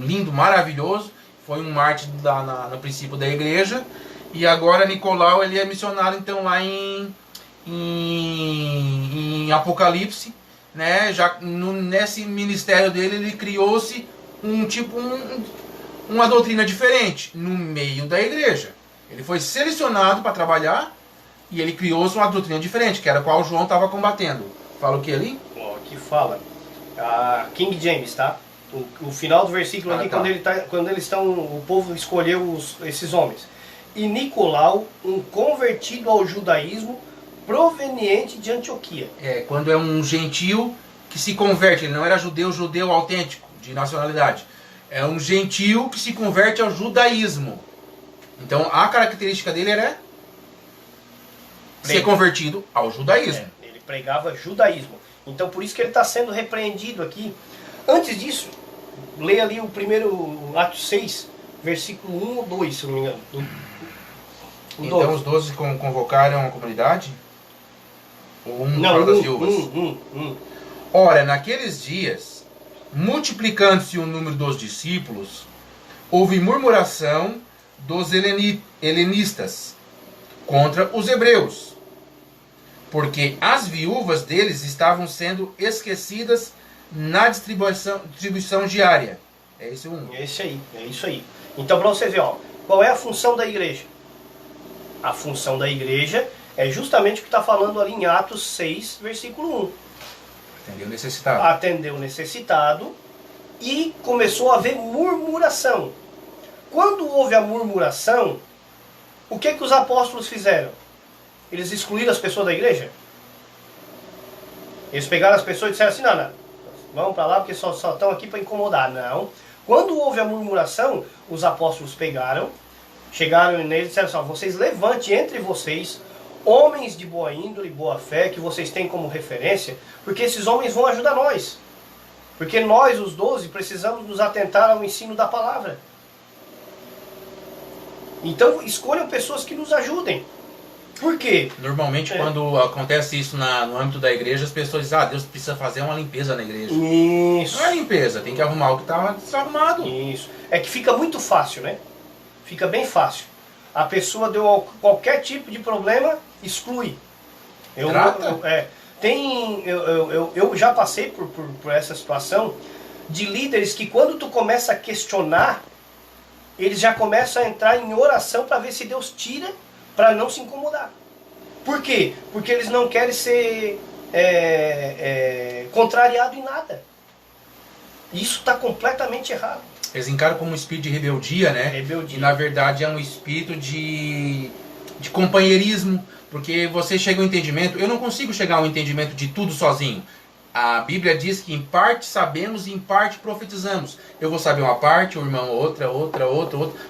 lindo, maravilhoso, foi um mártir no princípio da igreja. E agora Nicolau ele é missionário então lá em Apocalipse, né? Já nesse ministério dele ele criou-se uma doutrina diferente no meio da igreja. Ele foi selecionado para trabalhar e ele criou-se uma doutrina diferente, que era a qual João estava combatendo. Fala o que ali? Aqui fala King James, tá? O final do versículo aqui, tá. quando eles estão, o povo escolheu esses homens. E Nicolau, um convertido ao judaísmo proveniente de Antioquia. Quando é um gentil que se converte, ele não era judeu autêntico, de nacionalidade. É um gentil que se converte ao judaísmo. Então a característica dele era ser convertido ao judaísmo. Ele pregava judaísmo. Então por isso que ele está sendo repreendido aqui. Antes disso, leia ali o primeiro Atos 6, versículo 1 ou 2, se não me engano. Então os 12 convocaram a comunidade? Ou não, das viúvas? Ora, naqueles dias, multiplicando-se o número dos discípulos, houve murmuração dos helenistas contra os hebreus, porque as viúvas deles estavam sendo esquecidas na distribuição diária. É esse um. É isso aí. Então, para você ver, qual é a função da igreja? A função da igreja é justamente o que está falando ali em Atos 6, versículo 1. Atendeu o necessitado. Atendeu o necessitado e começou a haver murmuração. Quando houve a murmuração, o que os apóstolos fizeram? Eles excluíram as pessoas da igreja? Eles pegaram as pessoas e disseram assim, não, vamos para lá porque só estão aqui para incomodar. Não. Quando houve a murmuração, os apóstolos chegaram neles e disseram assim, vocês levantem entre vocês homens de boa índole, boa fé, que vocês têm como referência, porque esses homens vão ajudar nós. Porque nós, os 12, precisamos nos atentar ao ensino da palavra. Então escolham pessoas que nos ajudem. Por quê? Normalmente quando acontece isso no âmbito da igreja, as pessoas dizem, Deus precisa fazer uma limpeza na igreja. Isso. Não é limpeza, tem que arrumar o que está desarrumado. Isso. É que fica muito fácil, né? Fica bem fácil. A pessoa deu qualquer tipo de problema, exclui. Trata? Eu já passei por essa situação de líderes que quando tu começa a questionar, eles já começam a entrar em oração para ver se Deus tira, para não se incomodar. Por quê? Porque eles não querem ser contrariado em nada. Isso está completamente errado. Eles encaram como um espírito de rebeldia, né? Rebeldia. E na verdade é um espírito de companheirismo, porque você chega ao entendimento. Eu não consigo chegar ao entendimento de tudo sozinho. A Bíblia diz que em parte sabemos e em parte profetizamos. Eu vou saber uma parte, o irmão outra,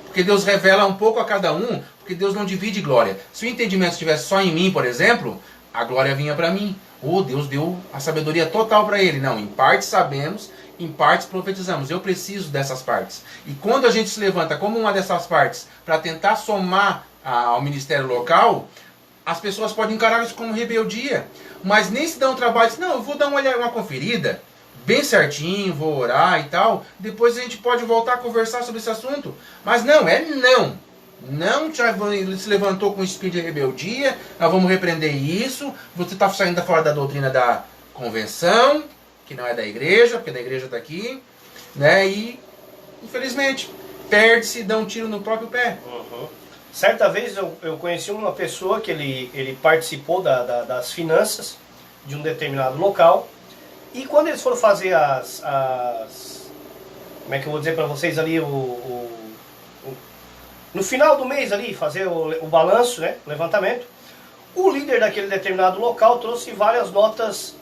porque Deus revela um pouco a cada um, porque Deus não divide glória. Se o entendimento estivesse só em mim, por exemplo, a glória vinha para mim. Deus deu a sabedoria total para ele. Não, em parte sabemos, em partes profetizamos. Eu preciso dessas partes. E quando a gente se levanta como uma dessas partes para tentar somar ao ministério local, as pessoas podem encarar isso como rebeldia. Mas nem se dão o trabalho de dizer, não, eu vou dar uma conferida, bem certinho, vou orar e tal. Depois a gente pode voltar a conversar sobre esse assunto. Mas não, não. Não se levantou com espírito de rebeldia, nós vamos repreender isso. Você está saindo fora da doutrina da convenção, que não é da igreja, porque da igreja está aqui, né? E, infelizmente, perde-se e dá um tiro no próprio pé. Uhum. Certa vez eu conheci uma pessoa que ele participou das finanças de um determinado local, e quando eles foram fazer como é que eu vou dizer para vocês ali, no final do mês ali, fazer o balanço, né, o levantamento, o líder daquele determinado local trouxe várias notas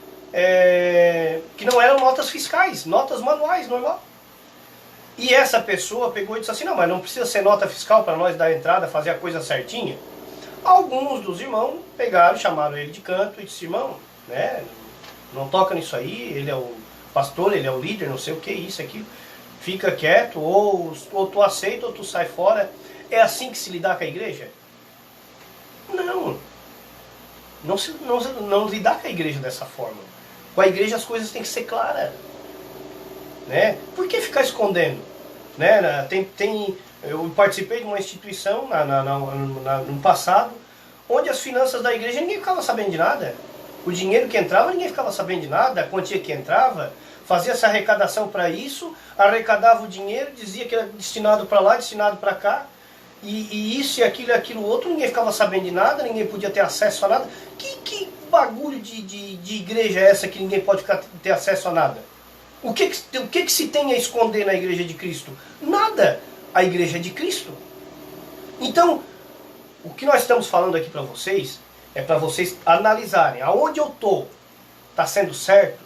que não eram notas fiscais, notas manuais, normal. E essa pessoa pegou e disse assim, não, mas não precisa ser nota fiscal para nós dar entrada, fazer a coisa certinha. Alguns dos irmãos pegaram, chamaram ele de canto e disse, irmão, né, não toca nisso aí, ele é o pastor, ele é o líder, não sei o que, isso, aquilo. fica quieto, ou tu aceita ou tu sai fora. É assim que se lidar com a igreja? Não. Não lidar com a igreja dessa forma. Com a igreja as coisas têm que ser claras. Né? Por que ficar escondendo? Né? Eu participei de uma instituição no passado, onde as finanças da igreja ninguém ficava sabendo de nada. O dinheiro que entrava ninguém ficava sabendo de nada, a quantia que entrava, fazia essa arrecadação para isso, arrecadava o dinheiro, dizia que era destinado para lá, destinado para cá, e isso e aquilo outro, ninguém ficava sabendo de nada, ninguém podia ter acesso a nada. Que bagulho de igreja é essa que ninguém pode ter acesso a nada? O que se tem a esconder na igreja de Cristo? Nada. A igreja é de Cristo. Então, o que nós estamos falando aqui para vocês é para vocês analisarem aonde eu estou. Está sendo certo?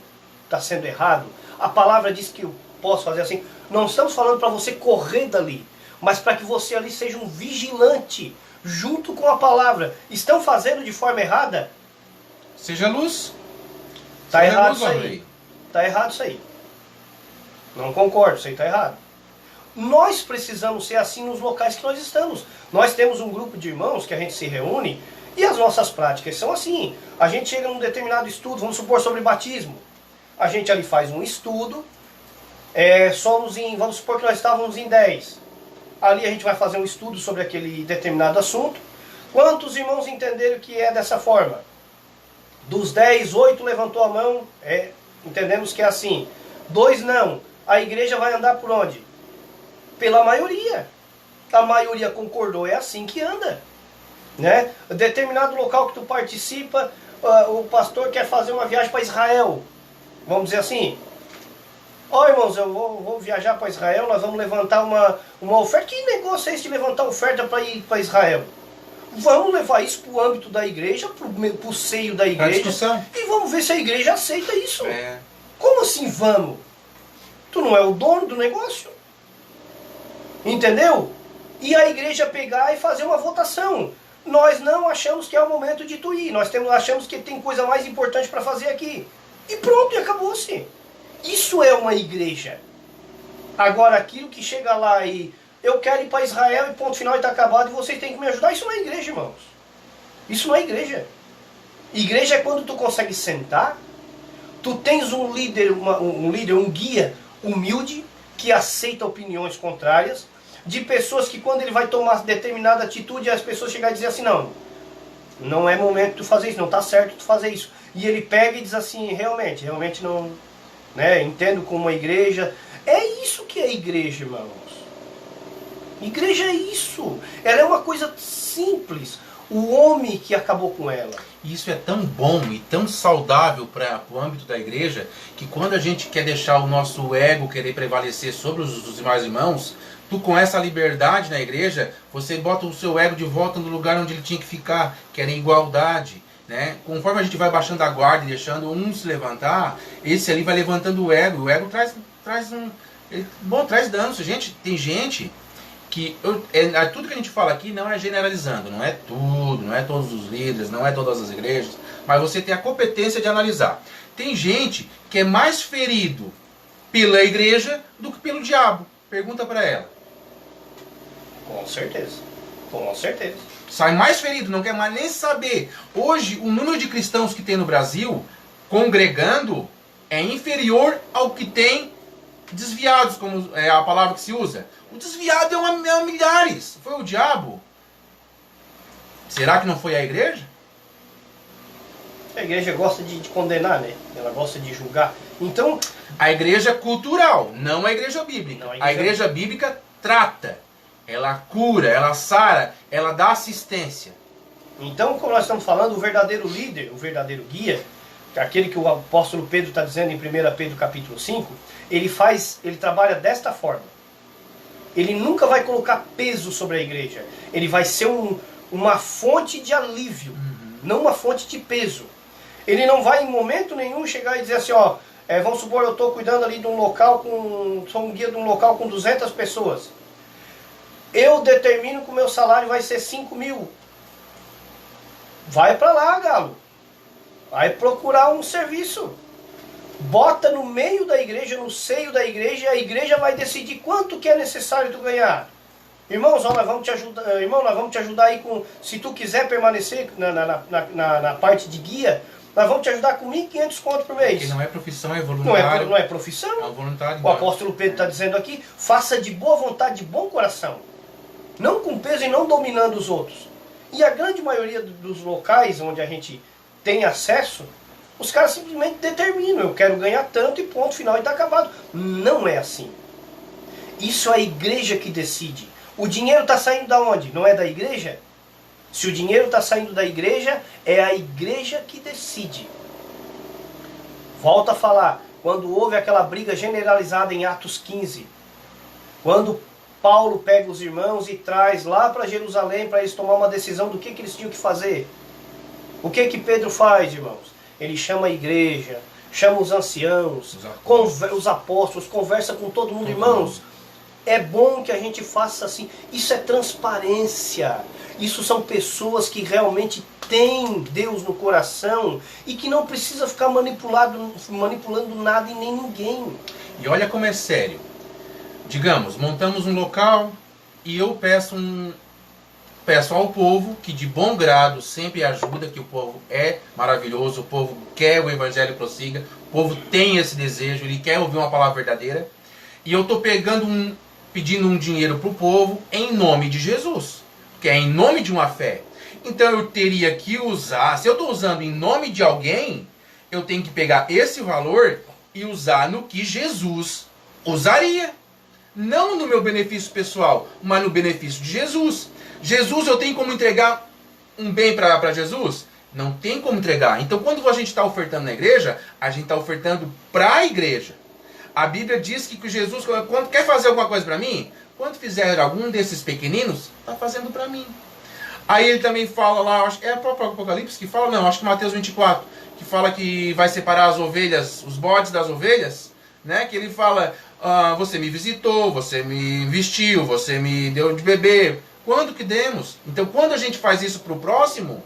Está sendo errado? A palavra diz que eu posso fazer assim. Não estamos falando para você correr dali, mas para que você ali seja um vigilante junto com a palavra. Estão fazendo de forma errada? Seja luz. Está errado isso aí. Está errado isso aí. Não concordo, isso aí está errado. Nós precisamos ser assim nos locais que nós estamos. Nós temos um grupo de irmãos que a gente se reúne e as nossas práticas são assim. A gente chega num determinado estudo, vamos supor sobre batismo. A gente ali faz um estudo, vamos supor que nós estávamos em 10. Ali a gente vai fazer um estudo sobre aquele determinado assunto. Quantos irmãos entenderam que é dessa forma? Dos 10, 8 levantou a mão, entendemos que é assim. 2 não. A igreja vai andar por onde? Pela maioria. A maioria concordou, é assim que anda. Né? Determinado local que tu participa, o pastor quer fazer uma viagem para Israel. Vamos dizer assim. Ó, irmãos, eu vou viajar para Israel, nós vamos levantar uma oferta. Que negócio é esse de levantar oferta para ir para Israel? Vamos levar isso para o âmbito da igreja, para o seio da igreja. E vamos ver se a igreja aceita isso. Como assim vamos? Tu não é o dono do negócio? Entendeu? E a igreja pegar e fazer uma votação. Nós não achamos que é o momento de tu ir. Nós achamos que tem coisa mais importante para fazer aqui. E pronto, e acabou-se. Isso é uma igreja. Agora, aquilo que chega lá e eu quero ir para Israel e ponto final está acabado e vocês têm que me ajudar, isso não é igreja, irmãos. Isso não é igreja. Igreja é quando tu consegue sentar, tu tens um líder, um guia humilde, que aceita opiniões contrárias, de pessoas que quando ele vai tomar determinada atitude, as pessoas chegam e dizem assim, não é momento de tu fazer isso, não está certo tu fazer isso. E ele pega e diz assim, realmente não, né, entendo como uma igreja. É isso que é igreja, irmãos. Igreja é isso. Ela é uma coisa simples. O homem que acabou com ela. Isso é tão bom e tão saudável para o âmbito da igreja, que quando a gente quer deixar o nosso ego querer prevalecer sobre os demais irmãos, tu com essa liberdade na igreja, você bota o seu ego de volta no lugar onde ele tinha que ficar, que era em igualdade. Né? Conforme a gente vai baixando a guarda e deixando um se levantar, esse ali vai levantando o ego. O ego traz danos. Gente, tem gente que tudo que a gente fala aqui não é generalizando, não é tudo, não é todos os líderes, não é todas as igrejas, mas você tem a competência de analisar. Tem gente que é mais ferido pela igreja do que pelo diabo. Pergunta para ela. Com certeza. Com certeza. Sai mais ferido, não quer mais nem saber. Hoje, o número de cristãos que tem no Brasil, congregando, é inferior ao que tem desviados, como é a palavra que se usa. O desviado é milhares. Foi o diabo. Será que não foi a igreja? A igreja gosta de condenar, né? Ela gosta de julgar. Então, a igreja cultural, não a igreja bíblica. Não, a igreja bíblica trata. Ela cura, ela sara, ela dá assistência. Então, como nós estamos falando, o verdadeiro líder, o verdadeiro guia, aquele que o apóstolo Pedro está dizendo em 1 Pedro capítulo 5, ele trabalha desta forma. Ele nunca vai colocar peso sobre a igreja. Ele vai ser uma fonte de alívio, não uma fonte de peso. Ele não vai em momento nenhum chegar e dizer assim, vamos supor, eu estou cuidando ali de um local, sou um guia de um local com 200 pessoas. Eu determino que o meu salário vai ser 5.000. Vai para lá, galo. Vai procurar um serviço. bota no meio da igreja, no seio da igreja, e a igreja vai decidir quanto que é necessário tu ganhar. Irmãos, nós vamos te ajudar, irmão, nós vamos te ajudar aí com, se tu quiser permanecer na parte de guia, nós vamos te ajudar com 1.500 conto por mês. Porque não é profissão, é voluntário. Não é profissão. É um voluntário. O apóstolo Pedro está dizendo aqui, faça de boa vontade, de bom coração. Não com peso e não dominando os outros. E a grande maioria dos locais onde a gente tem acesso, os caras simplesmente determinam, eu quero ganhar tanto e ponto final e está acabado. Não é assim. Isso é a igreja que decide. O dinheiro está saindo da onde? Não é da igreja? Se o dinheiro está saindo da igreja, é a igreja que decide. Volto a falar, quando houve aquela briga generalizada em Atos 15, quando Paulo pega os irmãos e traz lá para Jerusalém para eles tomar uma decisão do que eles tinham que fazer. O que Pedro faz, irmãos? Ele chama a igreja, chama os anciãos, os apóstolos, conversa com todo mundo. Irmãos, é bom que a gente faça assim. Isso é transparência. Isso são pessoas que realmente têm Deus no coração e que não precisa ficar manipulando nada e nem ninguém. E olha como é sério. Digamos, montamos um local e eu peço ao povo que de bom grado sempre ajuda, que o povo é maravilhoso, o povo quer o evangelho prossiga, o povo tem esse desejo, ele quer ouvir uma palavra verdadeira. E eu estou pedindo um dinheiro para o povo em nome de Jesus, que é em nome de uma fé. Então eu teria que usar, se eu estou usando em nome de alguém, eu tenho que pegar esse valor e usar no que Jesus usaria. Não no meu benefício pessoal, mas no benefício de Jesus. Jesus, eu tenho como entregar um bem para Jesus? Não tem como entregar. Então quando a gente está ofertando na igreja, a gente está ofertando para a igreja. A Bíblia diz que Jesus, quando quer fazer alguma coisa para mim, quando fizer algum desses pequeninos, está fazendo para mim. Aí ele também fala lá, acho que é o próprio Apocalipse que fala, não, acho que Mateus 24, que fala que vai separar as ovelhas, os bodes das ovelhas, né? Que ele fala, você me visitou, você me vestiu, você me deu de beber. Quando que demos? Então quando a gente faz isso para o próximo,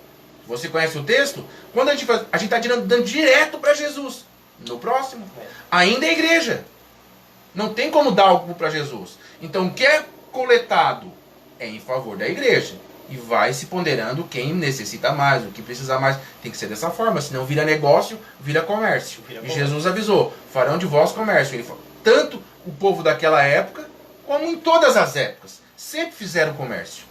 você conhece o texto? Quando a gente está dando direto para Jesus. No próximo. Ainda é igreja. Não tem como dar algo para Jesus. Então o que é coletado é em favor da igreja. E vai se ponderando quem necessita mais, o que precisa mais. Tem que ser dessa forma, senão vira negócio, vira comércio. E Jesus avisou, farão de vós comércio. Ele falou, tanto o povo daquela época, como em todas as épocas. Sempre fizeram comércio.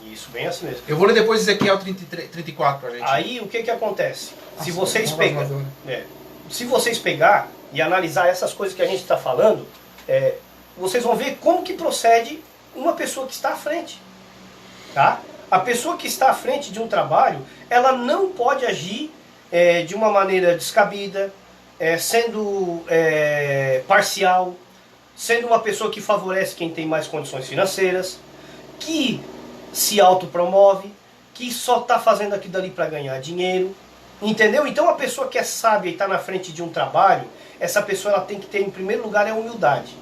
Isso, bem assim mesmo. Eu vou ler depois Ezequiel 34 para a gente. Aí o que acontece? Se vocês pegar e analisar essas coisas que a gente está falando, vocês vão ver como que procede uma pessoa que está à frente. Tá? A pessoa que está à frente de um trabalho, ela não pode agir de uma maneira descabida, sendo parcial, sendo uma pessoa que favorece quem tem mais condições financeiras, que se autopromove, que só está fazendo aquilo dali para ganhar dinheiro. Entendeu? Então a pessoa que é sábia e está na frente de um trabalho, essa pessoa ela tem que ter em primeiro lugar a humildade.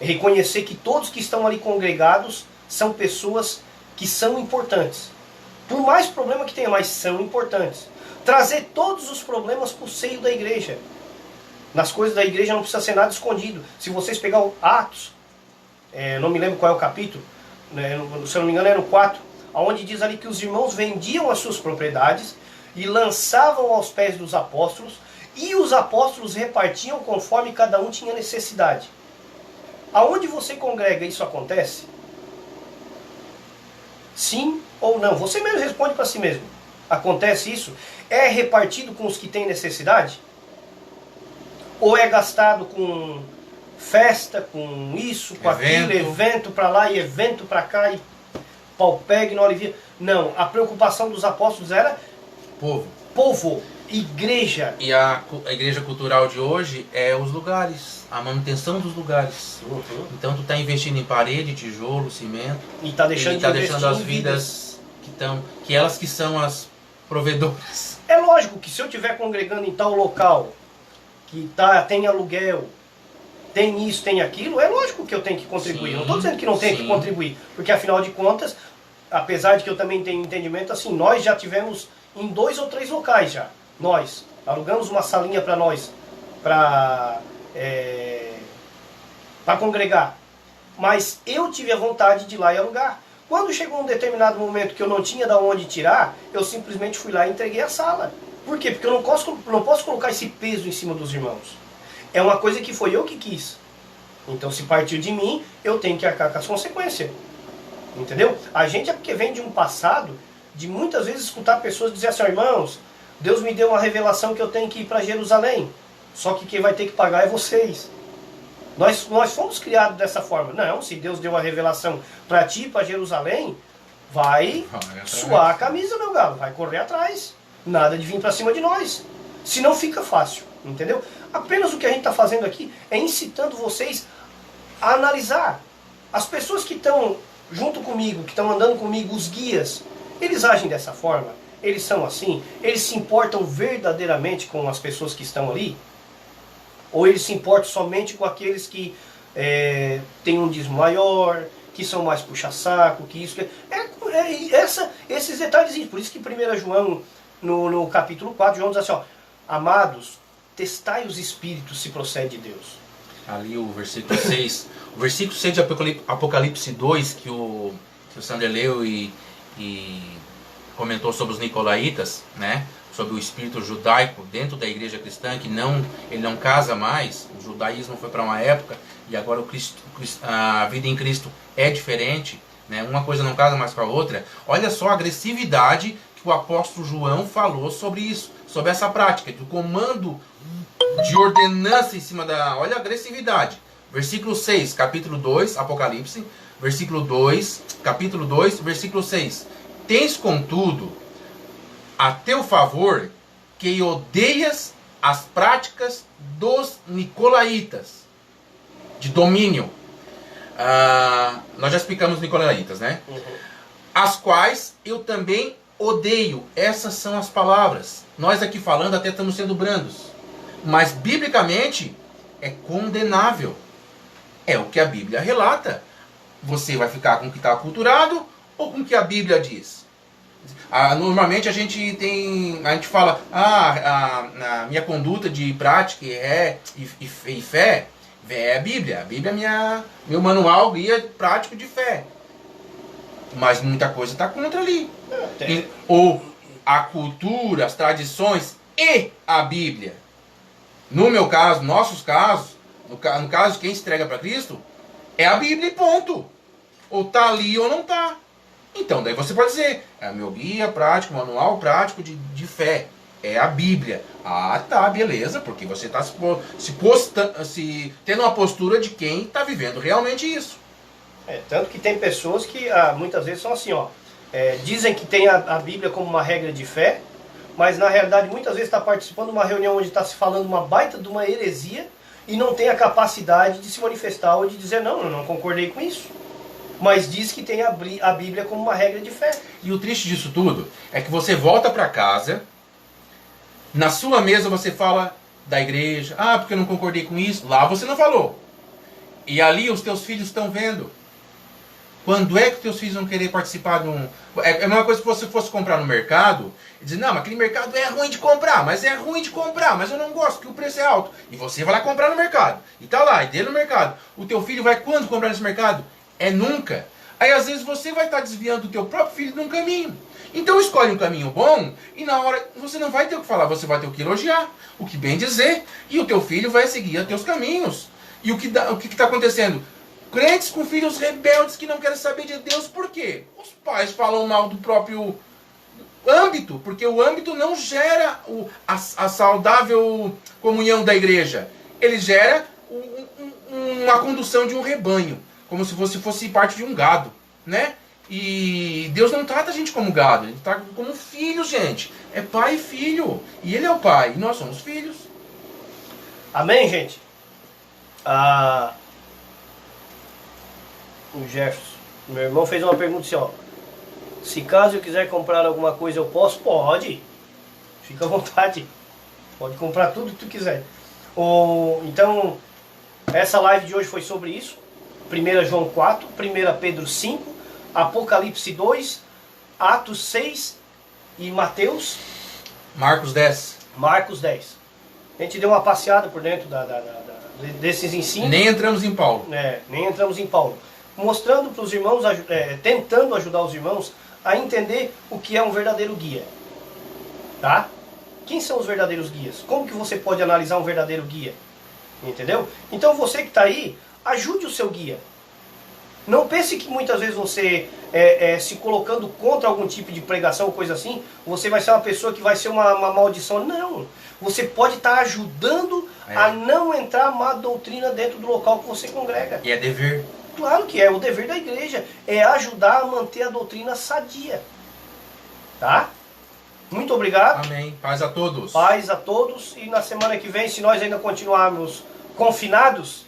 Reconhecer que todos que estão ali congregados são pessoas que são importantes. Por mais problema que tenha, mas são importantes. Trazer todos os problemas para o seio da igreja. Nas coisas da igreja não precisa ser nada escondido. Se vocês pegarem Atos, não me lembro qual é o capítulo, se eu não me engano é no 4, onde diz ali que os irmãos vendiam as suas propriedades e lançavam aos pés dos apóstolos, e os apóstolos repartiam conforme cada um tinha necessidade. Aonde você congrega, isso acontece? Sim ou não? Você mesmo responde para si mesmo. Acontece isso? É repartido com os que têm necessidade? Ou é gastado com festa, com isso, com aquilo, evento para lá e evento para cá, e pau pega e não alivia? Não, a preocupação dos apóstolos era povo, igreja. E a igreja cultural de hoje é os lugares, a manutenção dos lugares. Uhum. Então tu está investindo em parede, tijolo, cimento. E está deixando, as vidas que elas que são as provedoras. É lógico que se eu estiver congregando em tal local, que tem aluguel, tem isso, tem aquilo, é lógico que eu tenho que contribuir. Sim, não estou dizendo que não tenho que contribuir, porque afinal de contas, apesar de que eu também tenho entendimento, assim, nós já tivemos em 2 ou 3 locais já. Nós alugamos uma salinha para nós para congregar. Mas eu tive a vontade de ir lá e alugar. Quando chegou um determinado momento que eu não tinha de onde tirar, eu simplesmente fui lá e entreguei a sala. Por quê? Porque eu não posso colocar esse peso em cima dos irmãos. É uma coisa que foi eu que quis. Então, se partiu de mim, eu tenho que arcar com as consequências. Entendeu? A gente é porque vem de um passado de muitas vezes escutar pessoas dizer assim, irmãos, Deus me deu uma revelação que eu tenho que ir para Jerusalém. Só que quem vai ter que pagar é vocês. Nós fomos criados dessa forma. Não, se Deus deu uma revelação para ti, para Jerusalém, vai suar a camisa, meu galo. Vai correr atrás. Nada de vir para cima de nós. Senão fica fácil. Entendeu? Apenas o que a gente está fazendo aqui é incitando vocês a analisar. As pessoas que estão junto comigo, que estão andando comigo, os guias, eles agem dessa forma? Eles são assim? Eles se importam verdadeiramente com as pessoas que estão ali? Ou eles se importam somente com aqueles que têm um dízimo maior, que são mais puxa-saco, que isso... esses detalhezinhos. Por isso que 1 João, no capítulo 4, João diz assim, ó, amados, testai os espíritos se procede de Deus. Ali o versículo 6. O versículo 6 de Apocalipse 2, que o Sander leu e comentou sobre os nicolaítas, né? Sobre o espírito judaico dentro da igreja cristã, que ele não casa mais. O judaísmo foi para uma época e agora a vida em Cristo é diferente, né? Uma coisa não casa mais com a outra. Olha só a agressividade que o apóstolo João falou sobre isso, sobre essa prática, do comando de ordenança em cima da... Olha a agressividade. Versículo 6, capítulo 2, Apocalipse, versículo 2, capítulo 2, versículo 6. Tens, contudo, a teu favor que odeias as práticas dos nicolaítas, de domínio. Nós já explicamos nicolaítas, né? Uhum. As quais eu também odeio. Essas são as palavras. Nós aqui falando até estamos sendo brandos. Mas, biblicamente, é condenável. É o que a Bíblia relata. Você vai ficar com o que está aculturado ou com o que a Bíblia diz? Normalmente a gente fala, a minha conduta de prática e fé é a Bíblia. A Bíblia é meu manual guia prático de fé. Mas muita coisa está contra ali. Ou a cultura, as tradições e a Bíblia. No meu caso, nossos casos, no caso de quem se entrega para Cristo, é a Bíblia e ponto. Ou está ali ou não está. Então, daí você pode dizer, é meu guia prático, manual prático de fé. É a Bíblia. Ah, tá, beleza, porque você está tendo uma postura de quem está vivendo realmente isso. Tanto que tem pessoas que muitas vezes são assim, ó, dizem que tem a Bíblia como uma regra de fé, mas na realidade muitas vezes está participando de uma reunião onde está se falando uma baita de uma heresia e não tem a capacidade de se manifestar ou de dizer, não, eu não concordei com isso. Mas diz que tem a Bíblia como uma regra de fé. E o triste disso tudo é que você volta para casa, na sua mesa você fala da igreja, porque eu não concordei com isso, lá você não falou. E ali os teus filhos estão vendo. Quando é que os teus filhos vão querer participar de um... É a mesma coisa se você fosse comprar no mercado e dizer, não, mas aquele mercado é ruim de comprar, mas eu não gosto, porque o preço é alto. E você vai lá comprar no mercado. E tá lá, e dentro do mercado. O teu filho vai quando comprar nesse mercado? É nunca. Aí às vezes você vai estar desviando o teu próprio filho de um caminho. Então escolhe um caminho bom e na hora você não vai ter o que falar, você vai ter o que elogiar, o que bem dizer. E o teu filho vai seguir os teus caminhos. E o que está acontecendo? Crentes com filhos rebeldes que não querem saber de Deus, por quê? Os pais falam mal do próprio âmbito, porque o âmbito não gera a saudável comunhão da igreja. Ele gera uma condução de um rebanho, como se você fosse parte de um gado, né? E Deus não trata a gente como gado, Ele trata como filhos, gente. É pai e filho. E Ele é o pai, e nós somos filhos. Amém, gente? O Jefferson, meu irmão, fez uma pergunta assim, ó. Se caso eu quiser comprar alguma coisa, eu posso? Pode. Fica à vontade. Pode comprar tudo que tu quiser. Então, essa live de hoje foi sobre isso. 1 João 4, 1 Pedro 5, Apocalipse 2, Atos 6 e Marcos 10. A gente deu uma passeada por dentro desses ensinos. Nem entramos em Paulo. Nem entramos em Paulo. Mostrando para os irmãos, tentando ajudar os irmãos a entender o que é um verdadeiro guia. Tá? Quem são os verdadeiros guias? Como que você pode analisar um verdadeiro guia? Entendeu? Então você que está aí, ajude o seu guia. Não pense que muitas vezes você, se colocando contra algum tipo de pregação ou coisa assim, você vai ser uma pessoa que vai ser uma maldição. Não. Você pode estar ajudando a não entrar má doutrina dentro do local que você congrega. E é dever. Claro que é. O dever da igreja é ajudar a manter a doutrina sadia. Tá? Muito obrigado. Amém. Paz a todos. Paz a todos. E na semana que vem, se nós ainda continuarmos confinados,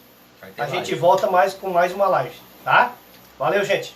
a gente volta com mais uma live. Tá? Valeu, gente.